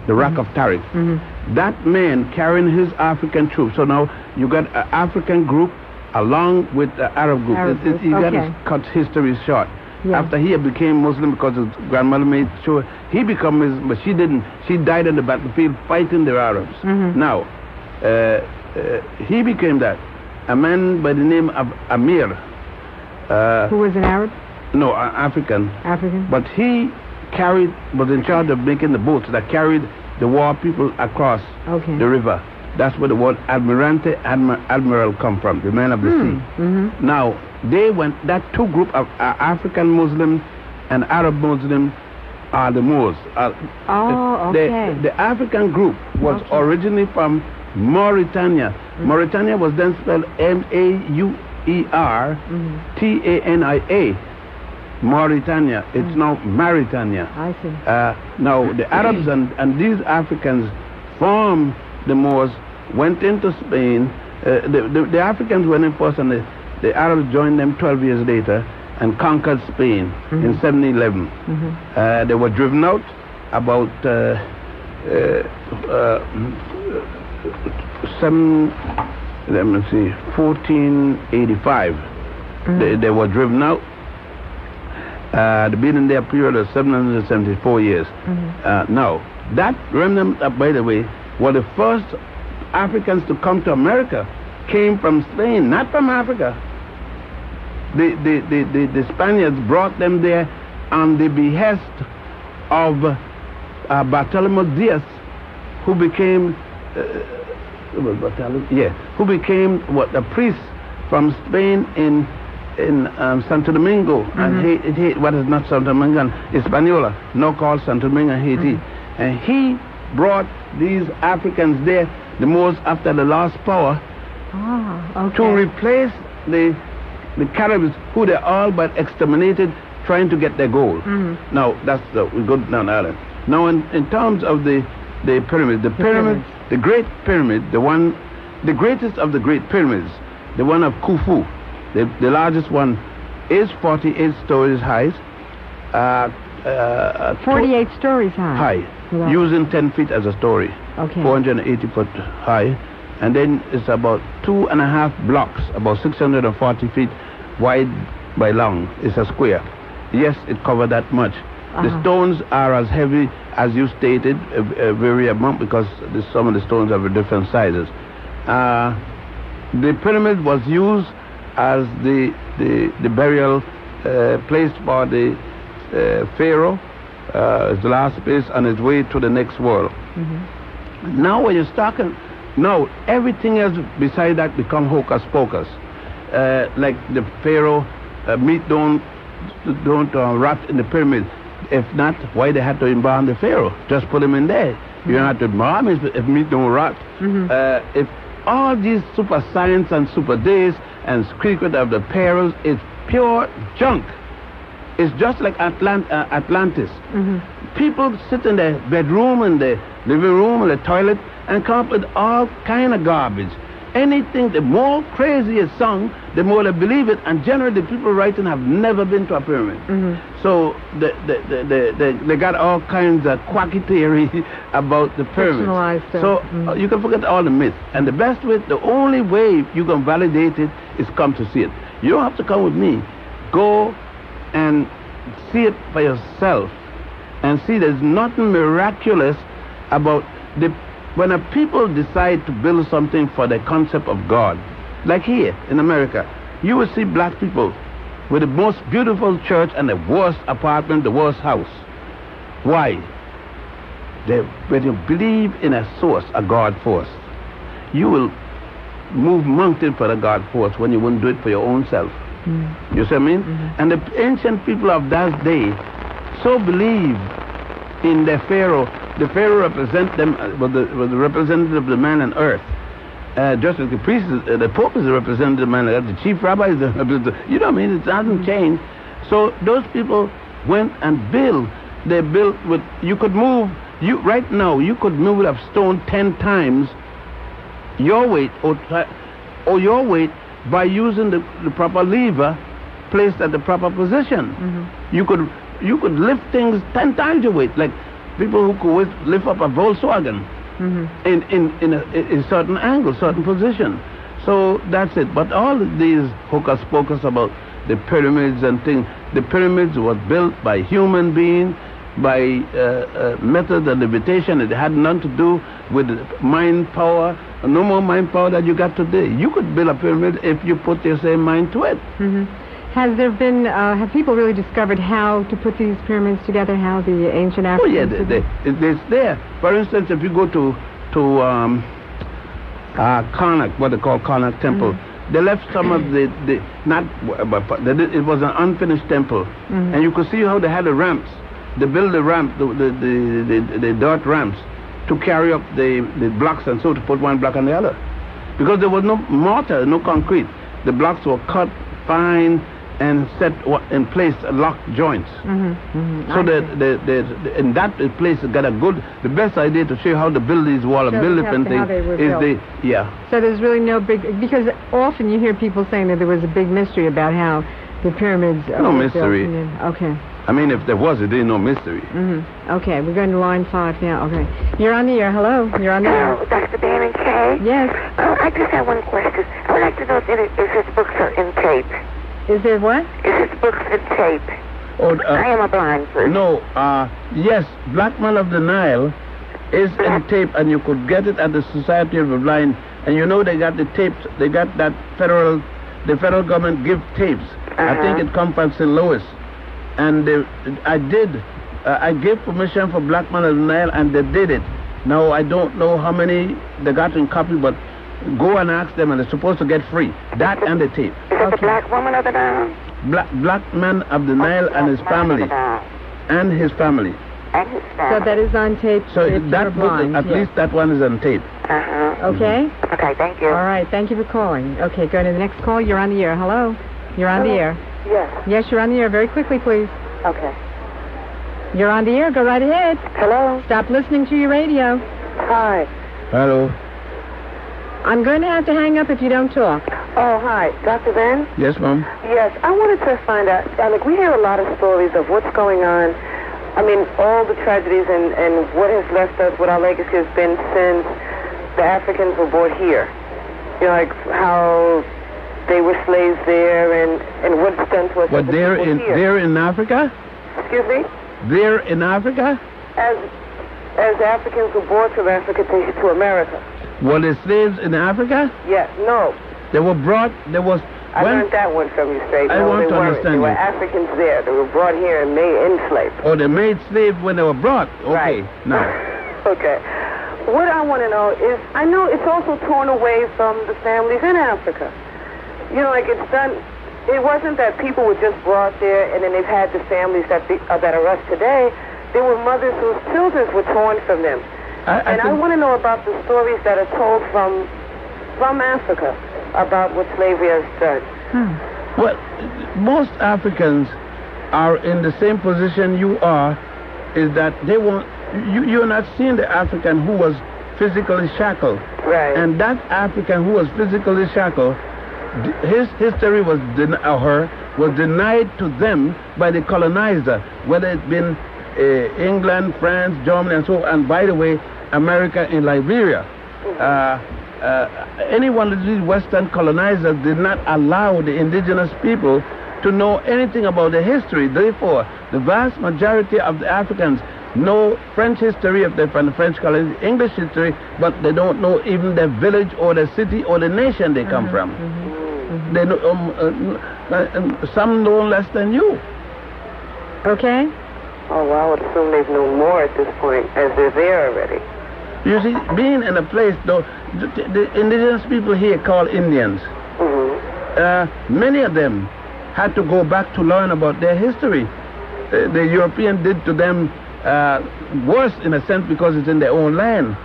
the Rock of Tariq. That man carrying his African troops. So now you got an African group along with the Arab group. You got to cut history short. Yeah. After he became Muslim because his grandmother made sure he became Muslim, but she didn't. She died on the battlefield fighting the Arabs. Now, he became that. A man by the name of Amir. Who was an Arab? No, African. African. But he was in charge of making the boats that carried the war people across the river. That's where the word Admirante, Admiral come from, the man of the sea. Now, they went, that two group of African Muslims and Arab Muslims are the Moors. The African group was originally from Mauritania. Mauritania was then spelled Mauertania. Mauritania. It's now Mauritania. I see. Now, the Arabs and these Africans formed the Moors, went into Spain. The Africans went in first, and the Arabs joined them 12 years later and conquered Spain in 1711. They were driven out about 1485. They were driven out. They've been in their period of 774 years. Now, that remnant, by the way, were the first Africans to come to America, came from Spain, not from Africa. The Spaniards brought them there on the behest of Bartolomé Diaz, who became a priest from Spain in Santo Domingo, and what is not Santo Domingo, Hispaniola, now called Santo Domingo, Haiti. And he brought these Africans there, the Moors, after the lost power, to replace the Caribs, who they all but exterminated, trying to get their gold. Now, we go down the island. Now, in terms of the pyramids, the Great Pyramid, the greatest of the Great Pyramids, the one of Khufu, the largest one, is 48 stories high. 48 stories high. Wow. Using 10 feet as a story. 480 foot high. And then it's about 2.5 blocks, about 640 feet wide by long. It's a square. Yes, it covered that much. The stones are as heavy as you stated, vary amount, because some of the stones are of different sizes. The pyramid was used as the burial place for the Pharaoh, the last place on his way to the next world. Now when you're talking, now everything else beside that become hocus pocus. Like the Pharaoh, meat don't rot in the pyramid. If not, why they had to embalm the Pharaoh? Just put him in there. You don't have to embalm him if meat don't rot. If all these super science and super days and secret of the perils is pure junk. It's just like Atlantis. People sit in their bedroom, in the living room, in the toilet, and come up with all kind of garbage. Anything, the more crazy is sung, the more they believe it, and generally the people writing have never been to a pyramid. So they got all kinds of quacky theory about the pyramids. So you can forget all the myths. And the best way, the only way you can validate it is come to see it. You don't have to come with me. Go and see it for yourself and see there's nothing miraculous about when a people decide to build something for the concept of God, like here in America, you will see black people with the most beautiful church and the worst apartment, the worst house. Why? When you believe in a source, a God force, you will move mountain for the God force when you wouldn't do it for your own self. You see what I mean? And the ancient people of that day so believe in the Pharaoh. The Pharaoh represent them was the representative of the man on earth. Just as the priest, the Pope is the representative of the man on earth. The chief rabbi is the representative. You know what I mean? It hasn't changed. So those people went and built. They built with. You could move. Right now you could move a stone 10 times your weight or your weight by using the proper lever placed at the proper position. You could lift things 10 times your weight. Like people who could lift up a Volkswagen in a certain angle, certain position. So that's it. But all of these hocus pocus about the pyramids and things, the pyramids were built by human beings, by method of levitation. It had nothing to do with mind power. No more mind power that you got today. You could build a pyramid if you put your same mind to it. Has there been, have people really discovered how to put these pyramids together, how the ancient Africans... Oh, yeah, it's there. For instance, if you go to Karnak, what they call Karnak Temple, they left some of it was an unfinished temple. And you could see how they had the ramps. They built the ramp, the dirt ramps, to carry up the blocks and so to put one block on the other. Because there was no mortar, no concrete. The blocks were cut fine and set in place locked joints. So in that place got a good, the best idea to show you how to build these walls and build different things is So there's really no big, because often you hear people saying that there was a big mystery about how the pyramids no mystery. Okay. I mean, if there was, it ain't no mystery. Okay, we're going to line 5 now. Okay. You're on the air. Hello. You're on the air. Hello, Dr. Dan and Kay? Yes. I just have one question. I would like to know if his books are in tape. Is there what? Is his books in tape? I am a blind person. No, yes, Blackman of the Nile is in tape, and you could get it at the Society of the Blind. And you know they got the tapes, they got that the federal government give tapes. I think it comes from St. Louis. And I gave permission for Blackman of the Nile, and they did it. Now, I don't know how many they got in copy, but go and ask them, and they're supposed to get free. That and the tape. Is it the Black Woman of the Nile? Blackman of the Nile and his family. And his family. And his family. So that is on tape. So that book, at least that one is on tape. Okay? Okay, thank you. All right, thank you for calling. Okay, go to the next call. You're on the air. Hello? You're on the air. Yes. Yes, you're on the air. Very quickly, please. Okay. You're on the air. Go right ahead. Hello? Stop listening to your radio. Hi. Hello. I'm going to have to hang up if you don't talk. Oh, hi. Dr. Ben? Yes, Mom? Yes, I wanted to find out, we hear a lot of stories of what's going on. I mean, all the tragedies and what has left us, what our legacy has been since the Africans were brought here. You know, like how they were slaves there and what it's done to us. But they're in Africa? Excuse me? They're in Africa? As Africans were brought from Africa to America. Were they slaves in Africa? Yes, no. They were brought, I learned that one from you straight. I want to understand. There were Africans there. They were brought here and made enslaved. Oh, they made slaves when they were brought? Okay, right. Now. Okay. What I want to know is, I know it's also torn away from the families in Africa. You know, like it's done, it wasn't that people were just brought there and then they've had the families that are us today. There were mothers whose children were torn from them. I want to know about the stories that are told from Africa about what slavery has done. Well, most Africans are in the same position you are, is that they want, you're not seeing the African who was physically shackled. Right. And that African who was physically shackled, his history was denied to them by the colonizer, whether it's been England, France, Germany, and so on. And by the way, America and Liberia. Any one of these Western colonizers did not allow the indigenous people to know anything about their history. Therefore, the vast majority of the Africans know French history if they're from the French colony, English history, but they don't know even their village or their city or the nation they come from. They know, some know less than you. Okay. Oh, well, I would assume they've known more at this point, as they're there already. You see, being in a place, though, the indigenous people here called Indians, many of them had to go back to learn about their history. The European did to them worse in a sense because it's in their own land.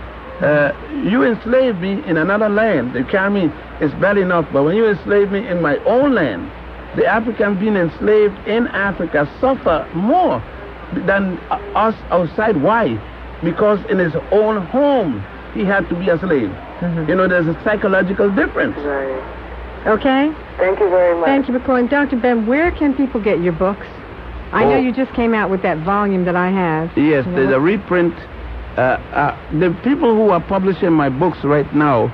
You enslave me in another land, they carry me, it's bad enough, but when you enslave me in my own land, the African being enslaved in Africa suffer more than us outside. Why? Because in his own home, he had to be a slave. You know, there's a psychological difference. Right. Okay? Thank you very much. Thank you for calling. Dr. Ben, where can people get your books? I know you just came out with that volume that I have. Yes, there's a reprint. The people who are publishing my books right now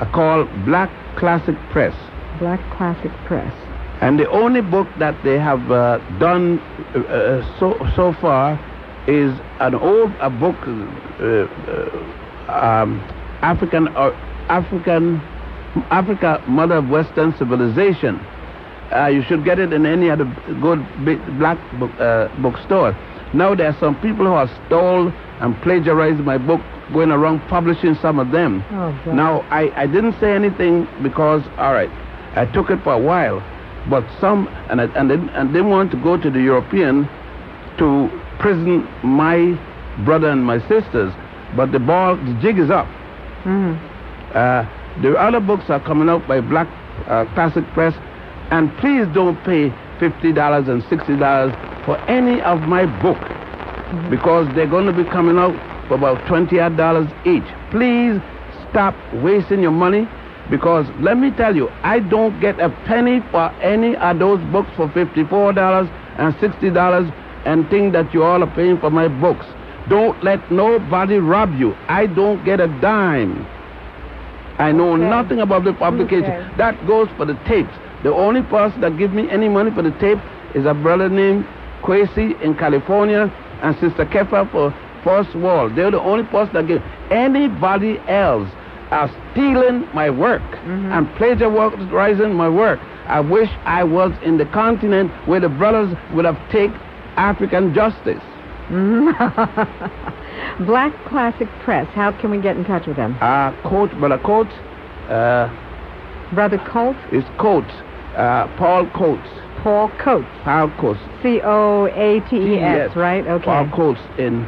are called Black Classic Press. Black Classic Press. And the only book that they have done so far is a book, Africa, Mother of Western Civilization. You should get it in any other good big black bookstore. Now there are some people who have stole and plagiarized my book, going around publishing some of them. Oh, God. Now I didn't say anything because, all right, I took it for a while, but some and they want to go to the European to prison my brother and my sisters, but the jig is up. The other books are coming out by Black Classic Press, and please don't pay $50 and $60 for any of my book, because they're going to be coming out for about $20 each. Please stop wasting your money, because let me tell you, I don't get a penny for any of those books for $54 and $60 and think that you all are paying for my books. Don't let nobody rob you. I don't get a dime. I know nothing about the publication. That goes for the tapes. The only person that gives me any money for the tape is a brother named Kwesi in California and Sister Kefa for First Wall. They're the only person that gives. Anybody else are stealing my work and plagiarizing my work. I wish I was in the continent where the brothers would have taken African justice. Black Classic Press. How can we get in touch with them? Brother Coates. Brother Coates? It's Coates. Paul Coates. Paul Coates. Paul Coates. Coates, yes. Right? Okay. Paul Coates in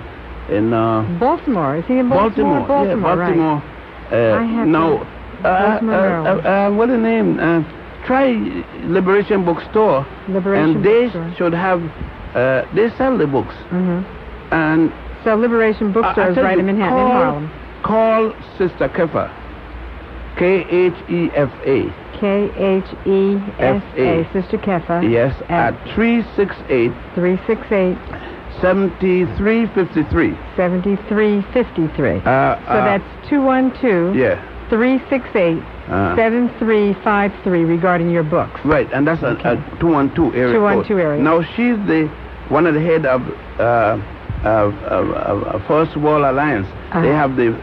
Baltimore. Is he in Baltimore? Baltimore. Right. I have what the name? Try Liberation Bookstore. Liberation Bookstore. And they should have. They sell the books. And so Liberation Bookstore is right in Manhattan, in Harlem. Call Sister Kefa. Kefa. Kefa. Sister Kefa. Yes, at 368. 7353. 7353. So that's 212. Yeah. 368. 7353 regarding your books. Right, and that's a 212 area. 212 area. Now she's one of the head of First World Alliance. They have the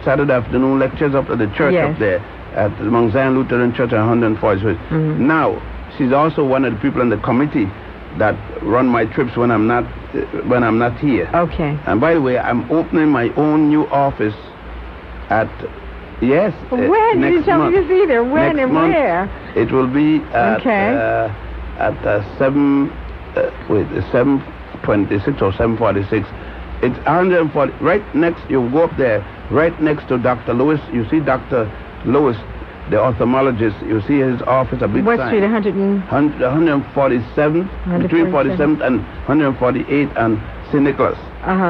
Saturday afternoon lectures up at the church up there at the Mount Zion Lutheran Church on 140th. Now she's also one of the people in the committee that run my trips when I'm not here. Okay. And by the way, I'm opening my own new office at. Yes. When? You tell me this either. When and where? It will be at 7:26 or 7:46. It's 140. Right next, you go up there. Right next to Dr. Lewis, you see Dr. Lewis, the ophthalmologist. You see his office, a big West sign. Street, 147th, between 47th and 148 and St. Nicholas.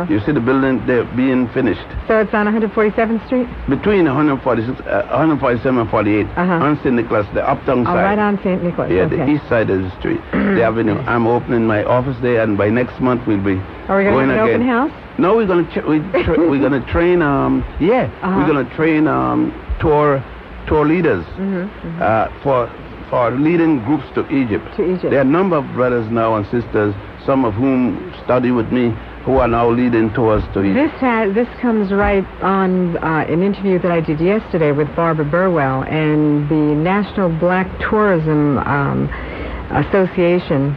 You see the building there being finished. So it's on 147th Street? Between 147 and 48 on St. Nicholas, the uptown side. Right on St. Nicholas. Yeah, the east side of the street, the avenue. I'm opening my office there, and by next month we'll be Are we going to have an open house? No, we're going to we're going to train. We're going to train tour leaders for leading groups to Egypt. There are a number of brothers now and sisters, some of whom study with me, who are now leading tours to Egypt. This comes right on an interview that I did yesterday with Barbara Burwell, and the National Black Tourism Association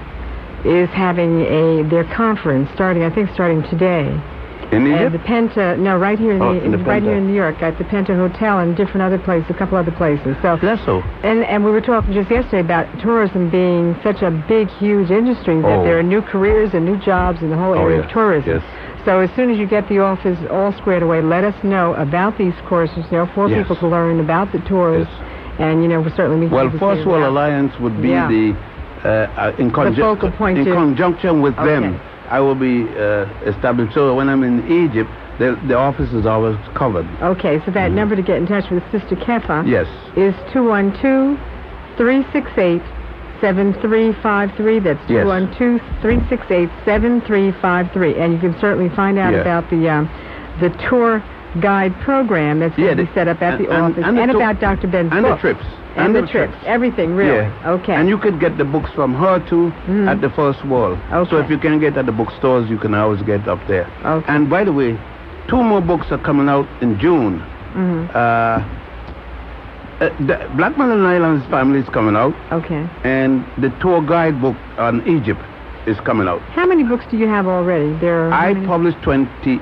is having their conference starting today. In Egypt? The Penta, right here here in New York at the Penta Hotel and different other places, a couple other places. So that's so. And we were talking just yesterday about tourism being such a big, huge industry that there are new careers and new jobs in the whole area of tourism. Yes. So as soon as you get the office all squared away, let us know about these courses, for people to learn about the tours. And, we're certainly meeting. Well, First World Alliance would be in conjunction with them. I will be established. So when I'm in Egypt, the office is always covered. Okay, so that number to get in touch with Sister Kefa is 212-368 7353. That's 212-368-7353. And you can certainly find out about the tour guide program that's going to be set up at the office, and about Dr. Ben's and book. The trips. And the trips. Everything, really. Yeah. Okay. And you could get the books from her, too, at the first wall. Okay. So if you can get at the bookstores, you can always get up there. Okay. And by the way, 2 more books are coming out in June. Blackman and Nile and his family is coming out. Okay. And the tour guide book on Egypt is coming out. How many books do you have already? I published 32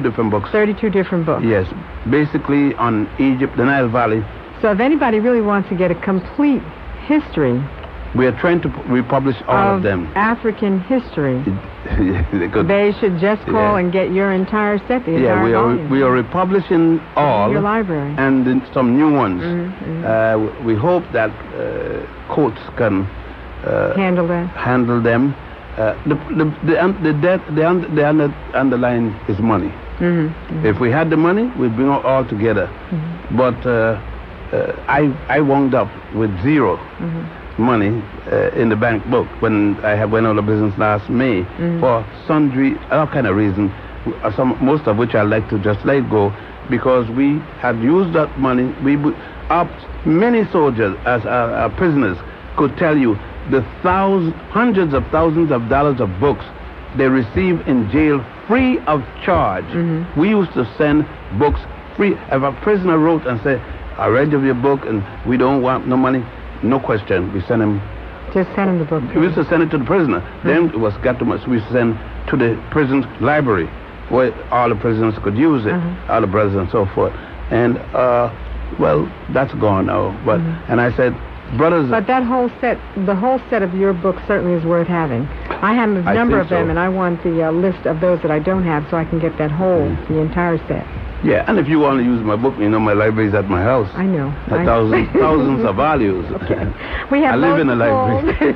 different books. 32 different books. Yes. Basically on Egypt, the Nile Valley. So if anybody really wants to get a complete history... We are trying to republish all of them. African history. They should just call and get your entire set, the entire volume. We are republishing all. Your library. And then some new ones. We hope that courts can handle them. The underlying is money. If we had the money, we'd bring it all together. But I wound up with zero money in the bank book when I went out of business last May for sundry all kind of reasons, most of which I like to just let go, because we had used that money. Many soldiers as prisoners could tell you the hundreds of thousands of dollars of books they receive in jail free of charge. We used to send books free. If a prisoner wrote and said, I read your book and we don't want no money, no question, we send him. Just send him the book. We used to send it to the prisoner. Then it was got to much. We send to the prison's library, where all the prisoners could use it, all the brothers and so forth. And well, that's gone now. But and I said, brothers. But that whole set, the whole set of your books certainly is worth having. I have a number of them, and I want the list of those that I don't have, so I can get that whole, the entire set. Yeah, and if you want to use my book, you know my library is at my house. I know. Thousands of values. Okay. I live in a library.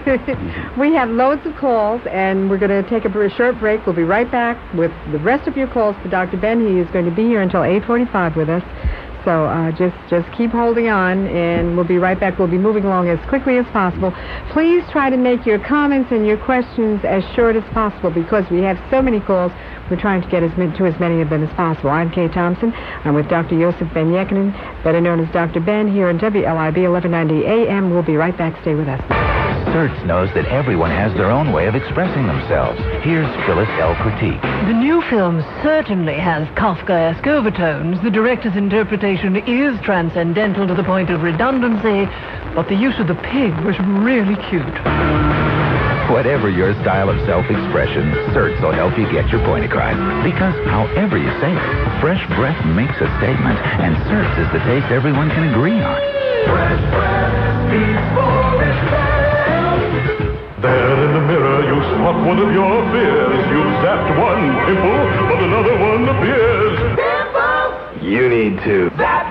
We have loads of calls, and we're going to take a short break. We'll be right back with the rest of your calls for Dr. Ben. He is going to be here until 8:45 with us. So just keep holding on, and we'll be right back. We'll be moving along as quickly as possible. Please try to make your comments and your questions as short as possible, because we have so many calls. We're trying to get to as many of them as possible. I'm Kay Thompson. I'm with Dr. Yosef Ben Jochannan, better known as Dr. Ben, here on WLIB 1190 AM. We'll be right back. Stay with us. Search knows that everyone has their own way of expressing themselves. Here's Phyllis L. Critique. The new film certainly has Kafkaesque overtones. The director's interpretation is transcendental to the point of redundancy, but the use of the pig was really cute. Whatever your style of self-expression, Certs will help you get your point across. Because however you say it, fresh breath makes a statement, and Certs is the taste everyone can agree on. Fresh breath before it's there in the mirror you spot one of your fears. You've zapped one pimple, but another one appears. Pimple! You need to zap.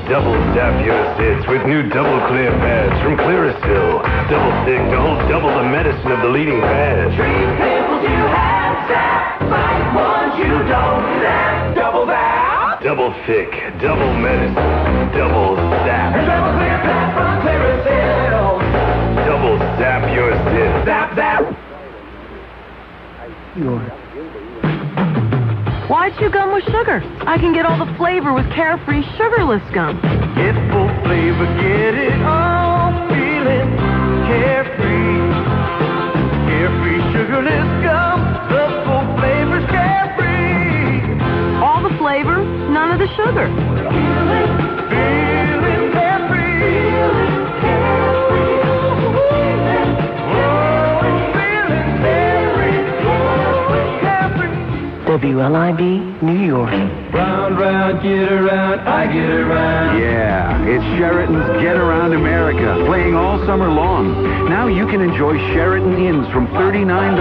Double zap your zits with new double clear pads from Clearasil. Double thick to hold double the medicine of the leading pads. Treat pimples you have zap, fight ones you don't zap. Double zap. Double thick, double medicine, double zap. And double clear pads from Clearasil. Double zap your zits. Zap. Why chew gum with sugar? I can get all the flavor with Carefree sugarless gum. Get full flavor, get it all feeling carefree. Carefree sugarless gum, the full flavor's carefree. All the flavor, none of the sugar. Feeling carefree. WLIB, New York. Round, get around, I get around. Yeah, it's Sheraton's Get Around America, playing all summer long. Now you can enjoy Sheraton Inns from $39,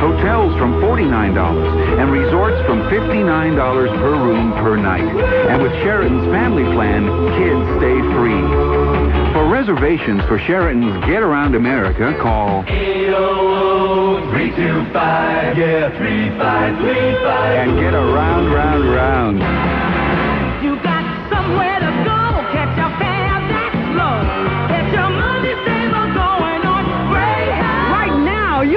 hotels from $49, and resorts from $59 per room per night. And with Sheraton's family plan, kids stay free. For reservations for Sheraton's Get Around America, call 800-325, yeah, 3535. And get around, round. You got somewhere to go, catch a fare that's low. Get your money saved on going on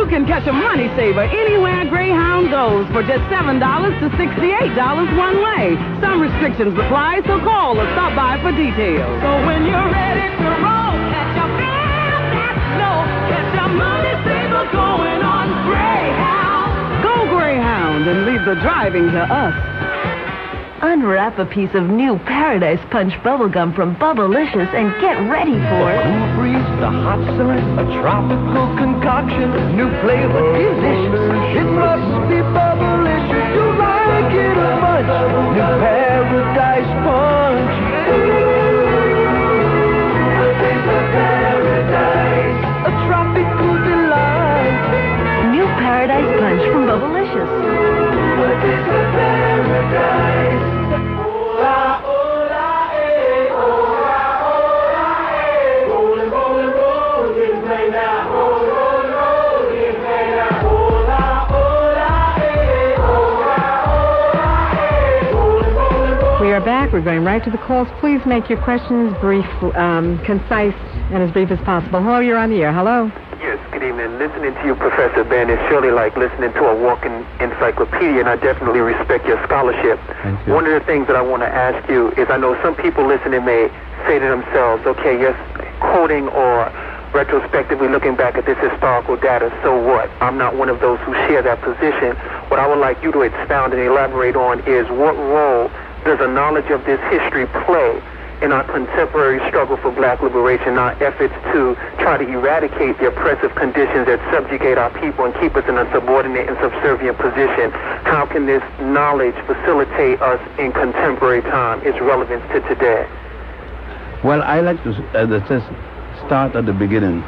You can catch a money saver anywhere Greyhound goes for just $7 to $68 one way. Some restrictions apply, so call or stop by for details. So when you're ready to roll, catch a fast snow, catch a money saver going on Greyhound. Go Greyhound and leave the driving to us. Unwrap a piece of new Paradise Punch bubblegum from Bubblicious and get ready for The cool breeze, the hot summer, a tropical concoction, new flavor, delicious. It must be Bubblicious. You like it a bunch. New Paradise Punch. A taste of paradise, a tropical delight. New Paradise Punch from Bubblicious. A taste of paradise. We are back. We're going right to the calls. Please make your questions brief, concise, and as brief as possible. Hello, you're on the air. Hello. Yes, good evening. Listening to you, Professor Ben, is surely like listening to a walking encyclopedia, and I definitely respect your scholarship. Thank you. One of the things that I want to ask you is, I know some people listening may say to themselves, okay, yes, quoting or retrospectively looking back at this historical data, so what? I'm not one of those who share that position. What I would like you to expound and elaborate on is, what role does a knowledge of this history play in our contemporary struggle for black liberation, our efforts to try to eradicate the oppressive conditions that subjugate our people and keep us in a subordinate and subservient position? How can this knowledge facilitate us in contemporary time, its relevance to today? Well, I like to start at the beginning.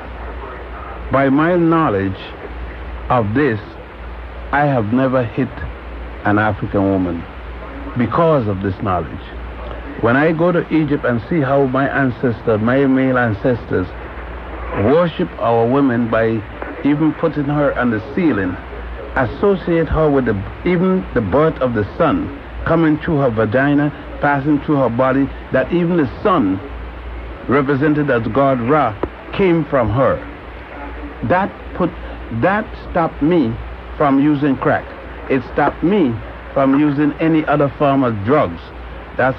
By my knowledge of this, I have never hit an African woman because of this knowledge. When I go to Egypt and see how my ancestors, my male ancestors, worship our women by even putting her on the ceiling, associate her with even the birth of the sun coming through her vagina, passing through her body, that even the sun, represented as God Ra, came from her. That stopped me from using crack. It stopped me from using any other form of drugs. That's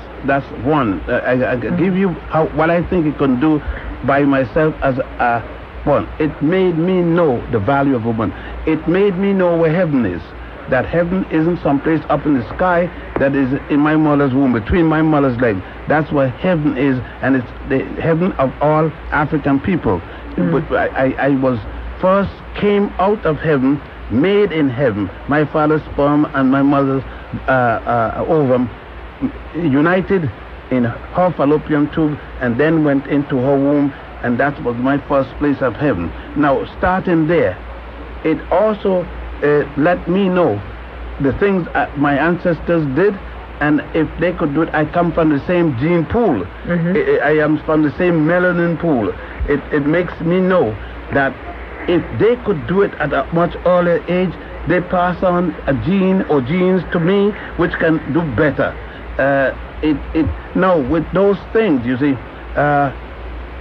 one. I give you what I think it can do by myself as a one. It made me know the value of woman. It made me know where heaven is. That heaven isn't someplace up in the sky, that is in my mother's womb, between my mother's legs. That's where heaven is, and it's the heaven of all African people. But I was first came out of heaven, made in heaven. My father's sperm and my mother's ovum united in her fallopian tube and then went into her womb, and that was my first place of heaven. Now, starting there, it also let me know the things my ancestors did, and if they could do it, I come from the same gene pool. I am from the same melanin pool. It makes me know that if they could do it at a much earlier age, they pass on a gene or genes to me which can do better. Now, with those things, you see,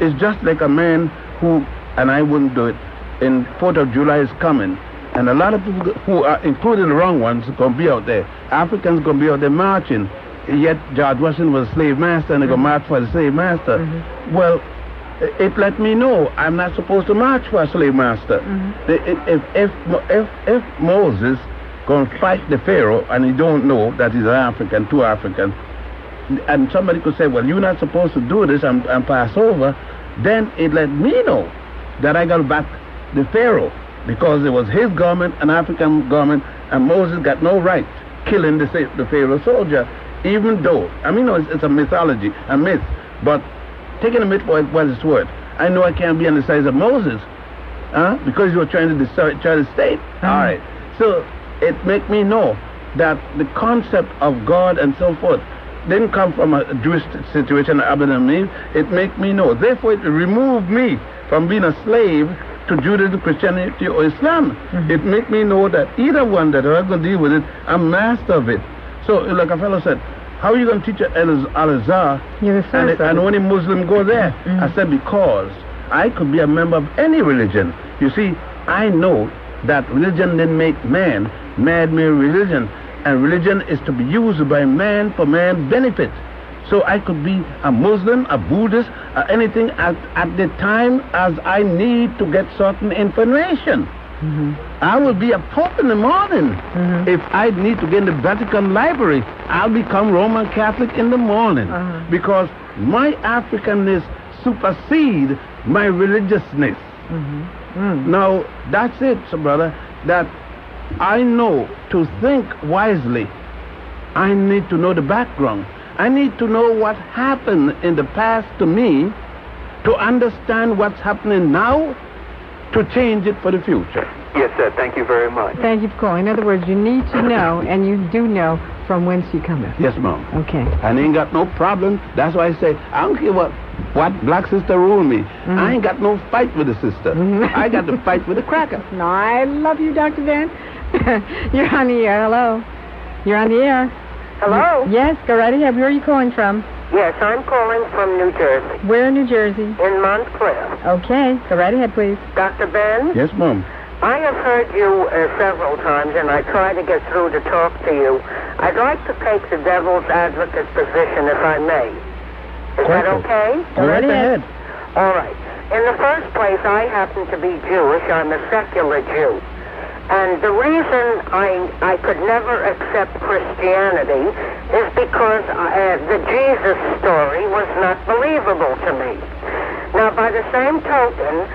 it's just like a man who, and I wouldn't do it, in 4th of July is coming, and a lot of people who are, including the wrong ones, going to be out there. Africans going to be out there marching, yet George Washington was a slave master, and they're going to march for the slave master. Well, it let me know I'm not supposed to march for a slave master. If Moses going to fight the Pharaoh and he don't know that he's an African, too African, and somebody could say, well, you're not supposed to do this and pass over, then it let me know that I got to back the Pharaoh, because it was his government, an African government, and Moses got no right killing the Pharaoh soldier, even though, I mean, it's a mythology, a myth, but taking a myth for what it's worth, I know I can't be on the side of Moses, because you were trying to destroy the state. All right. So it make me know that the concept of God and so forth didn't come from a Jewish situation other than me. It make me know. Therefore, it removed me from being a slave to Judaism, Christianity, or Islam. It make me know that either one that I'm going to deal with it, I'm master of it. So, like a fellow said, how are you going to teach Al-Azhar and only Muslim go there? I said, because I could be a member of any religion. You see, I know that religion didn't make man. Man made religion. And religion is to be used by man for man's benefit. So I could be a Muslim, a Buddhist, anything at the time as I need to get certain information. I will be a Pope in the morning. If I need to get in the Vatican Library, I'll become Roman Catholic in the morning. Because my Africanness supersedes my religiousness. Now, that's it, so brother, that I know to think wisely, I need to know the background. I need to know what happened in the past to me to understand what's happening now to change it for the future. Yes, sir. Thank you very much. Thank you for calling. In other words, you need to know, and you do know from whence you come. Yes, Mom. Okay. And I ain't got no problem. That's why I say, I don't care what black sister rule me. I ain't got no fight with the sister. I got to fight with the cracker. No, I love you, Dr. Ben. You're on the air. Hello. You're on the air. Hello? Yes, go right ahead. Where are you calling from? Yes, I'm calling from New Jersey. Where in New Jersey? In Montclair. Okay, go right ahead, please. Dr. Ben? Yes, Mom. I have heard you several times, and I try to get through to talk to you. I'd like to take the devil's advocate position, if I may. Is that okay? Go right ahead. All right. In the first place, I happen to be Jewish. I'm a secular Jew. And the reason I could never accept Christianity is because the Jesus story was not believable to me. Now, by the same token,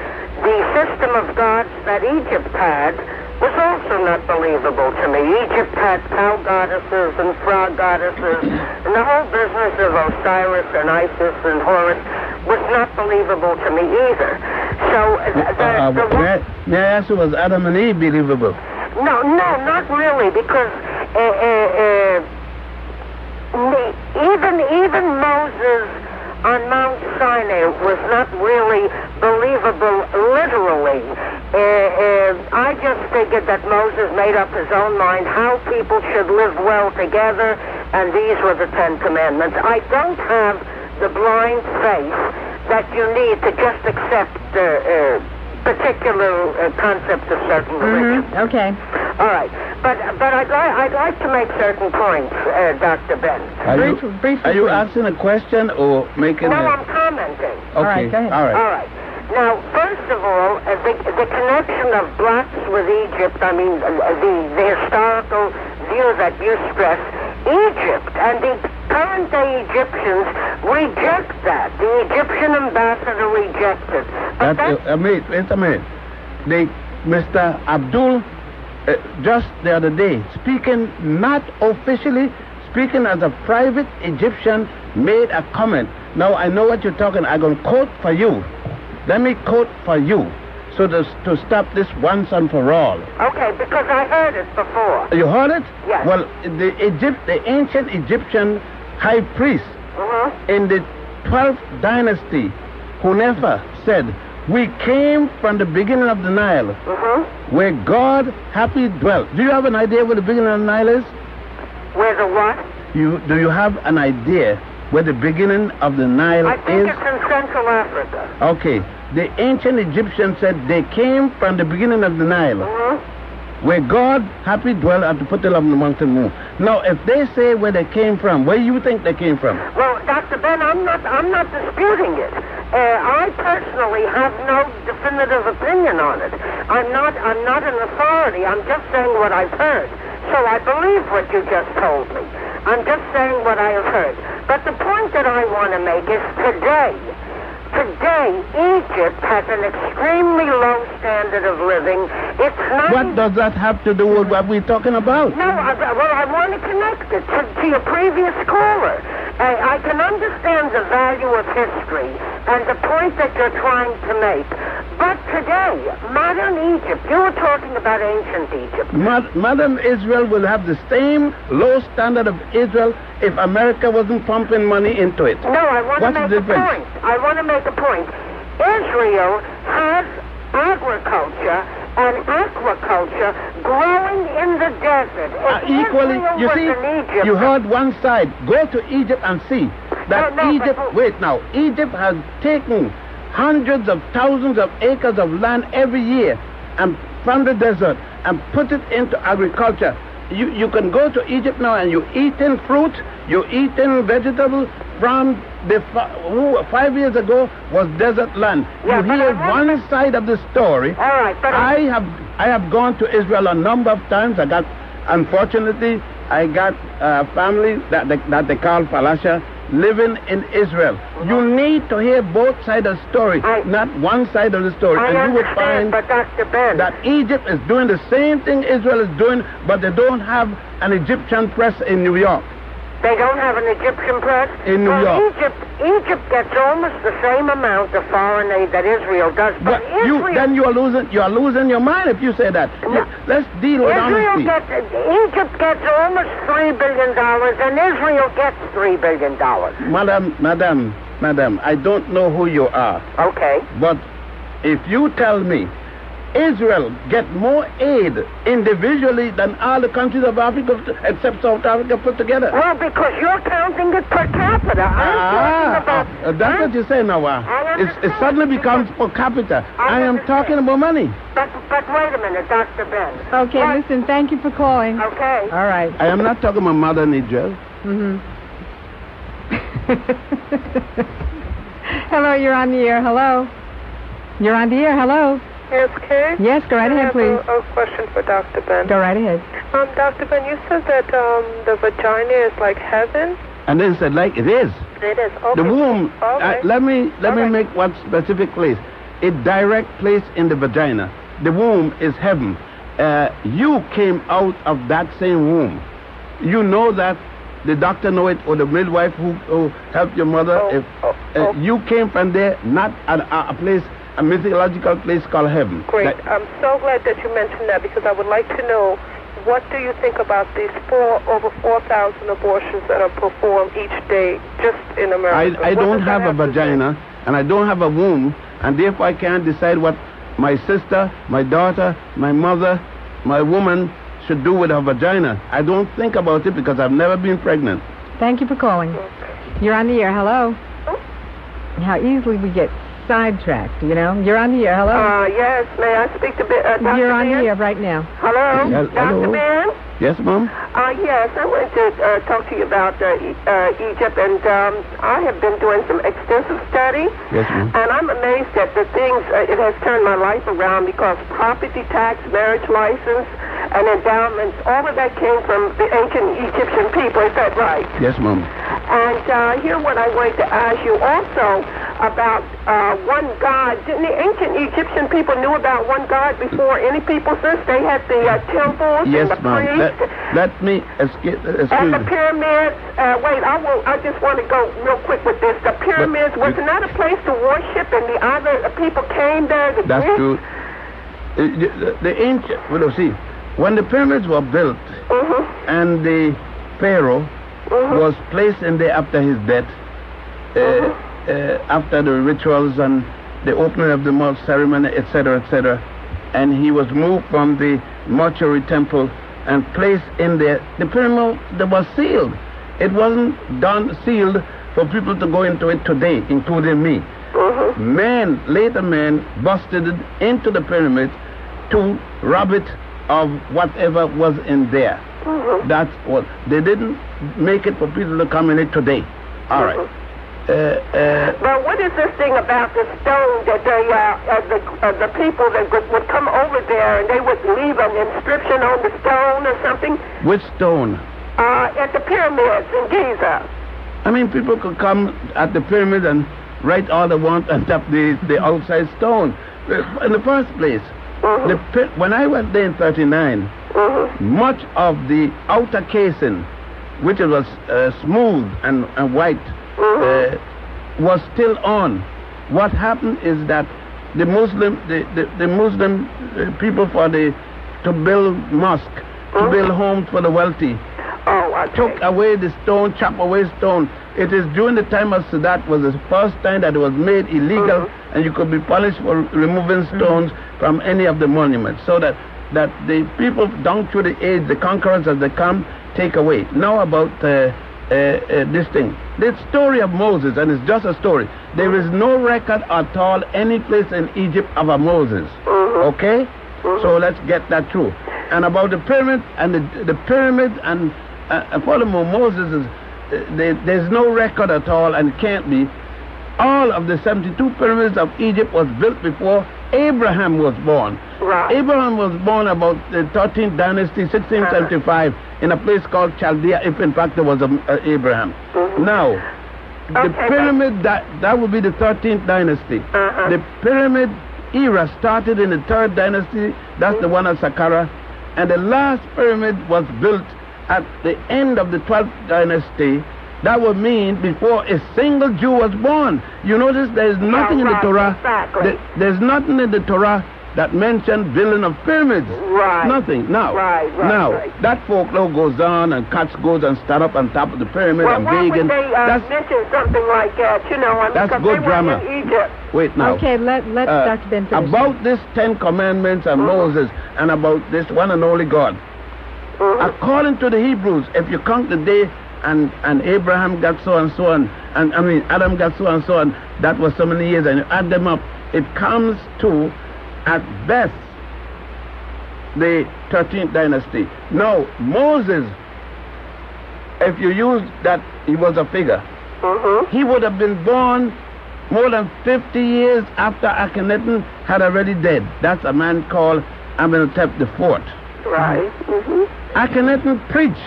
the system of gods that Egypt had was also not believable to me. Egypt had cow goddesses and frog goddesses, and the whole business of Osiris and Isis and Horus was not believable to me either. So, may I ask you, was Adam and Eve believable? No, not really, because even Moses on Mount Sinai was not really believable literally. I just figured that Moses made up his own mind how people should live well together, and these were the Ten Commandments. I don't have the blind faith that you need to just accept particular concepts of certain religions. Okay. All right. But I'd like to make certain points, Dr. Ben. Are you asking a question or making No, I'm commenting. Okay. All right, go ahead. All right. All right. Now, first of all, the connection of blacks with Egypt, I mean, the historical view that you stress, Egypt and the current-day Egyptians reject that. The Egyptian ambassador rejected. Wait a minute. Mr. Abdul, just the other day, speaking not officially, speaking as a private Egyptian, made a comment. Now, I know what you're talking. I'm going to quote for you. Let me quote for you, so to stop this once and for all. Okay, because I heard it before. You heard it? Yes. Well, the ancient Egyptian high priest in the 12th dynasty, Hunefer, said, "We came from the beginning of the Nile, where God happy dwelt." Do you have an idea where the beginning of the Nile is? Where the what? Do you have an idea where the beginning of the Nile is? I think it's in Central Africa. Okay. The ancient Egyptians said they came from the beginning of the Nile, where God happy dwell at the foot of the mountain moon. Now, if they say where they came from, where do you think they came from? Well, Dr. Ben, I'm not disputing it. I personally have no definitive opinion on it. I'm not an authority. I'm just saying what I've heard. So I believe what you just told me. I'm just saying what I have heard. But the point that I want to make is today, Egypt has an extremely low standard of living. It's not... What does that have to do with what we're talking about? No, I want to connect it to your previous caller. I can understand the value of history and the point that you're trying to make. But today, modern Egypt, you were talking about ancient Egypt. Modern Israel will have the same low standard of Israel if America wasn't pumping money into it. No, I want to make a point. I want to make a point. Israel has agriculture and aquaculture growing in the desert. Equally, you see, Egypt, you heard one side. Go to Egypt and see that Egypt has taken hundreds of thousands of acres of land every year and from the desert and put it into agriculture. You can go to Egypt now and you eating fruit, you eating vegetables from the 5 years ago was desert land. Yeah, you hear one side of the story. All right, but I have gone to Israel a number of times. Unfortunately, I got a family that they call Falasha living in Israel. You need to hear both sides of the story, not one side of the story. And you would find but Dr. Ben, that Egypt is doing the same thing Israel is doing, but they don't have an Egyptian press in New York. They don't have an Egyptian press? In New York. Egypt gets almost the same amount of foreign aid that Israel does. But then you are losing your mind if you say that. Let's deal with honesty. Egypt gets almost $3 billion, and Israel gets $3 billion. Madam, I don't know who you are. Okay. But if you tell me Israel get more aid individually than all the countries of Africa except South Africa put together. Well, because you're counting it per capita. I'm talking about... That's what you say now. It suddenly becomes per capita. I am talking about money. But wait a minute, Dr. Ben. Okay, listen, thank you for calling. Okay. All right. I am not talking about mother in Israel. Mm-hmm. Hello, you're on the air. Hello. You're on the air. Hello. Yes, Kay? Yes, go right ahead, please. I have a question for Dr. Ben. Go right ahead. Dr. Ben, you said that the vagina is like heaven? And then said, like it is. It is. Okay. The womb, let me make one specific place. A direct place in the vagina. The womb is heaven. You came out of that same womb. You know that. The doctor know it, or the midwife who helped your mother. You came from there, not a place, a mythological place called heaven. Great. I'm so glad that you mentioned that, because I would like to know, what do you think about these over 4,000 abortions that are performed each day just in America? I don't have a vagina, and I don't have a womb, and therefore I can't decide what my sister, my daughter, my mother, my woman should do with her vagina. I don't think about it because I've never been pregnant. Thank you for calling. You're on the air. Hello. How easily we get sidetracked, you know. You're on the air. Hello. Yes, may I speak to Dr. You're on Ben? the air right now. Hello? Dr. Ben? Yes, Mom? Yes, I wanted to talk to you about Egypt, and I have been doing some extensive study. Yes, Mom. And I'm amazed at the things, it has turned my life around, because property tax, marriage license, and endowments, all of that came from the ancient Egyptian people. Is that right? Yes, Mom. And here what I wanted to ask you also about one God. Didn't the ancient Egyptian people knew about one God before any people since? They had the temples and the priests. Let me excuse and the pyramids. I just want to go real quick with this. The pyramids, was it not a place to worship, and the other people came there? That's true. The ancient, when the pyramids were built, and the Pharaoh was placed in there after his death, after the rituals and the opening of the mouth ceremony, etc., etc., and he was moved from the mortuary temple and placed in there. The pyramid that was sealed. It wasn't sealed for people to go into it today, including me. Later men busted it into the pyramid to rob it of whatever was in there. That's what they didn't make it for people to come in it today. All right. But what is this thing about the stone that the people that would come over there and they would leave an inscription on the stone or something? Which stone? At the pyramids in Giza. I mean, people could come at the pyramid and write all they want on top of the outside stone. In the first place, when I went there in 39, much of the outer casing, which was smooth and white, was still on. What happened is that the Muslim people to build mosque, to build homes for the wealthy, took away the stone, chop away stone. It is during the time of Sadat was the first time that it was made illegal, and you could be punished for removing stones from any of the monuments, so that the people down through the age, the conquerors as they come, take away. Now about this thing. The story of Moses, and it's just a story. There is no record at all any place in Egypt of a Moses. Okay? So let's get that through. And about the pyramid and the pyramid and furthermore, Moses is there's no record at all and can't be. All of the 72 pyramids of Egypt was built before Abraham was born. Right. Abraham was born about the 13th dynasty, 1675, in a place called Chaldea, if in fact there was Abraham. Now, the pyramid, that would be the 13th dynasty. The pyramid era started in the 3rd dynasty, that's the one of Saqqara, and the last pyramid was built at the end of the 12th dynasty. That would mean before a single Jew was born. You notice there's nothing in the Torah. Exactly. There's nothing in the Torah that mentioned building of pyramids. Right. Nothing. Now, that folklore goes on and cats goes and stand up on top of the pyramid and vegan. That's mention something like that, you know. That's good drama. In Egypt. Wait now. Okay, let Dr. Ben finish. About this 10 Commandments and Moses and about this one and only God. According to the Hebrews, if you count the day and Abraham got so and so on, and I mean Adam got so and so on, that was so many years, and you add them up, it comes to, at best, the 13th dynasty. Now, Moses, if you use that, he was a figure. He would have been born more than 50 years after Akhenaten had already dead. That's a man called Amenhotep IV. Right. Akhenaten preached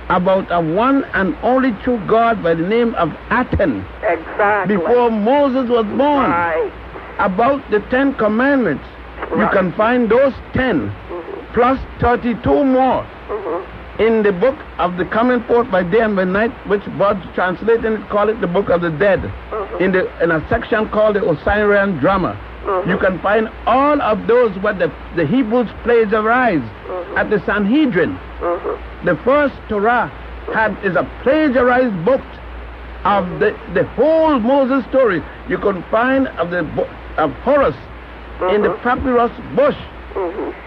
about a one and only true God by the name of Aten. Exactly. Before Moses was born. Right. About the 10 Commandments, you can find those 10 plus 32 more in the book of the coming forth by day and by night, which Budge translated it, call it the book of the dead. In a section called the Osirian drama. You can find all of those what the Hebrews plagiarized at the Sanhedrin. The first Torah is a plagiarized book of the whole Moses story. You can find of the of Horus in the papyrus bush.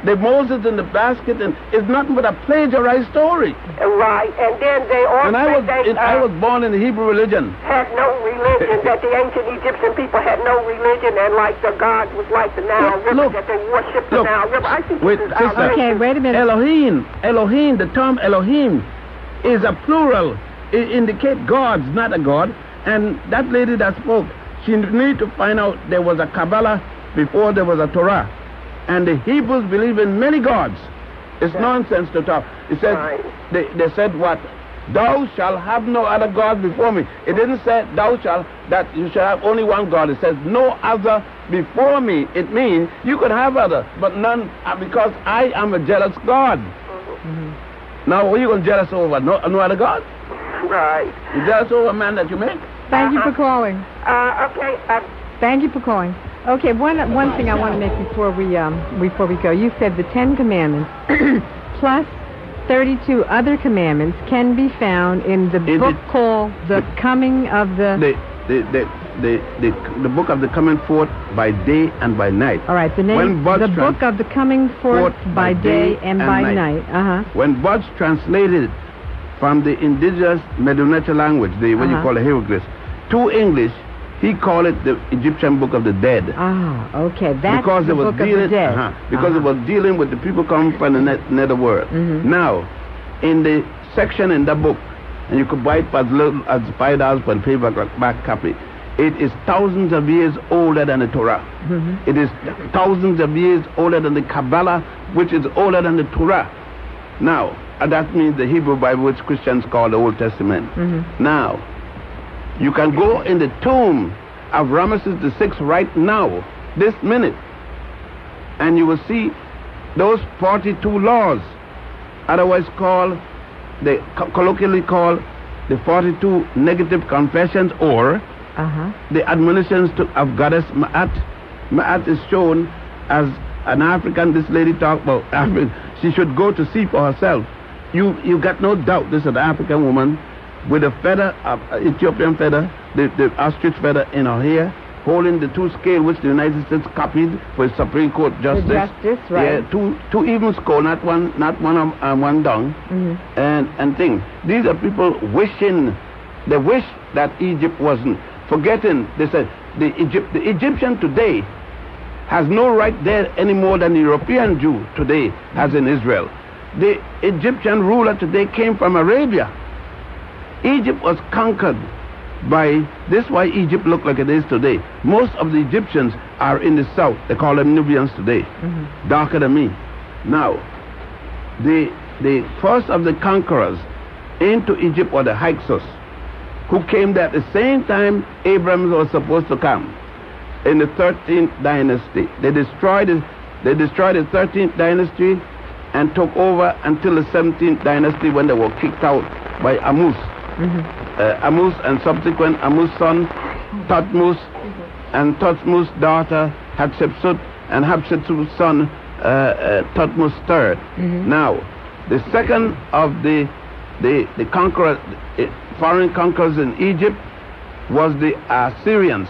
The Moses in the basket, and it's nothing but a plagiarized story. Right, and then they also and I was born in the Hebrew religion. Had no religion, that the ancient Egyptian people had no religion, and like the God was like the Nile River, that they worshipped the Nile River. I think this is okay, wait a minute. Elohim, the term Elohim is a plural. It indicates gods, not a God. And that lady that spoke, she needed to find out there was a Kabbalah before there was a Torah. And the Hebrews believe in many gods. It's nonsense to talk. It said, they said what? Thou shalt have no other God before me. It didn't say that you shall have only one God. It says no other before me. It means you could have other, but none, because I am a jealous God. Now, what are you going to jealous over? No other God? Right. You jealous over a man that you make? Thank you for calling. Thank you for calling. Okay, one thing I want to make before we go. You said the 10 Commandments plus 32 other commandments can be found in the book called The Coming of the book of the coming forth by day and by night. All right, the book of the coming forth by day and by night. When Budge translated it from the indigenous Medo-Neter language, what you call the hieroglyphs, to English, he called it the Egyptian Book of the Dead. Okay, that's because the Book of the Dead. Because it was dealing with the people coming from the netherworld. Now, in the section in the book, and you could buy it for as little as $5 for the paperback copy, it is thousands of years older than the Torah. It is thousands of years older than the Kabbalah, which is older than the Torah. Now, that means the Hebrew Bible, which Christians call the Old Testament. Now, you can go in the tomb of Ramesses VI right now, this minute, and you will see those 42 laws, otherwise colloquially called the 42 negative confessions, or the admonitions of Goddess Ma'at. Ma'at is shown as an African. This lady talked about African. She should go to see for herself. You got no doubt this is an African woman with a feather, Ethiopian feather, the ostrich feather in her hair, holding the two scale which the United States copied for the Supreme Court justice. Right. Yeah, two even scale, not one one down, and things. These are people wishing, they wish that Egypt wasn't. Forgetting, they said, the Egyptian today has no right there any more than the European Jew today has in Israel. The Egyptian ruler today came from Arabia. Egypt was conquered by, this is why Egypt looked like it is today. Most of the Egyptians are in the south. They call them Nubians today, darker than me. Now, the first of the conquerors into Egypt were the Hyksos, who came there at the same time Abraham was supposed to come, in the 13th dynasty. They destroyed the 13th dynasty and took over until the 17th dynasty, when they were kicked out by Ammuz. Ammuz and subsequent Ammuz's son Thutmose, and Thutmose's daughter Hatshepsut, and Hatshepsut's son Thutmose III. Now, the second of the conquerors, foreign conquerors in Egypt, was the Assyrians,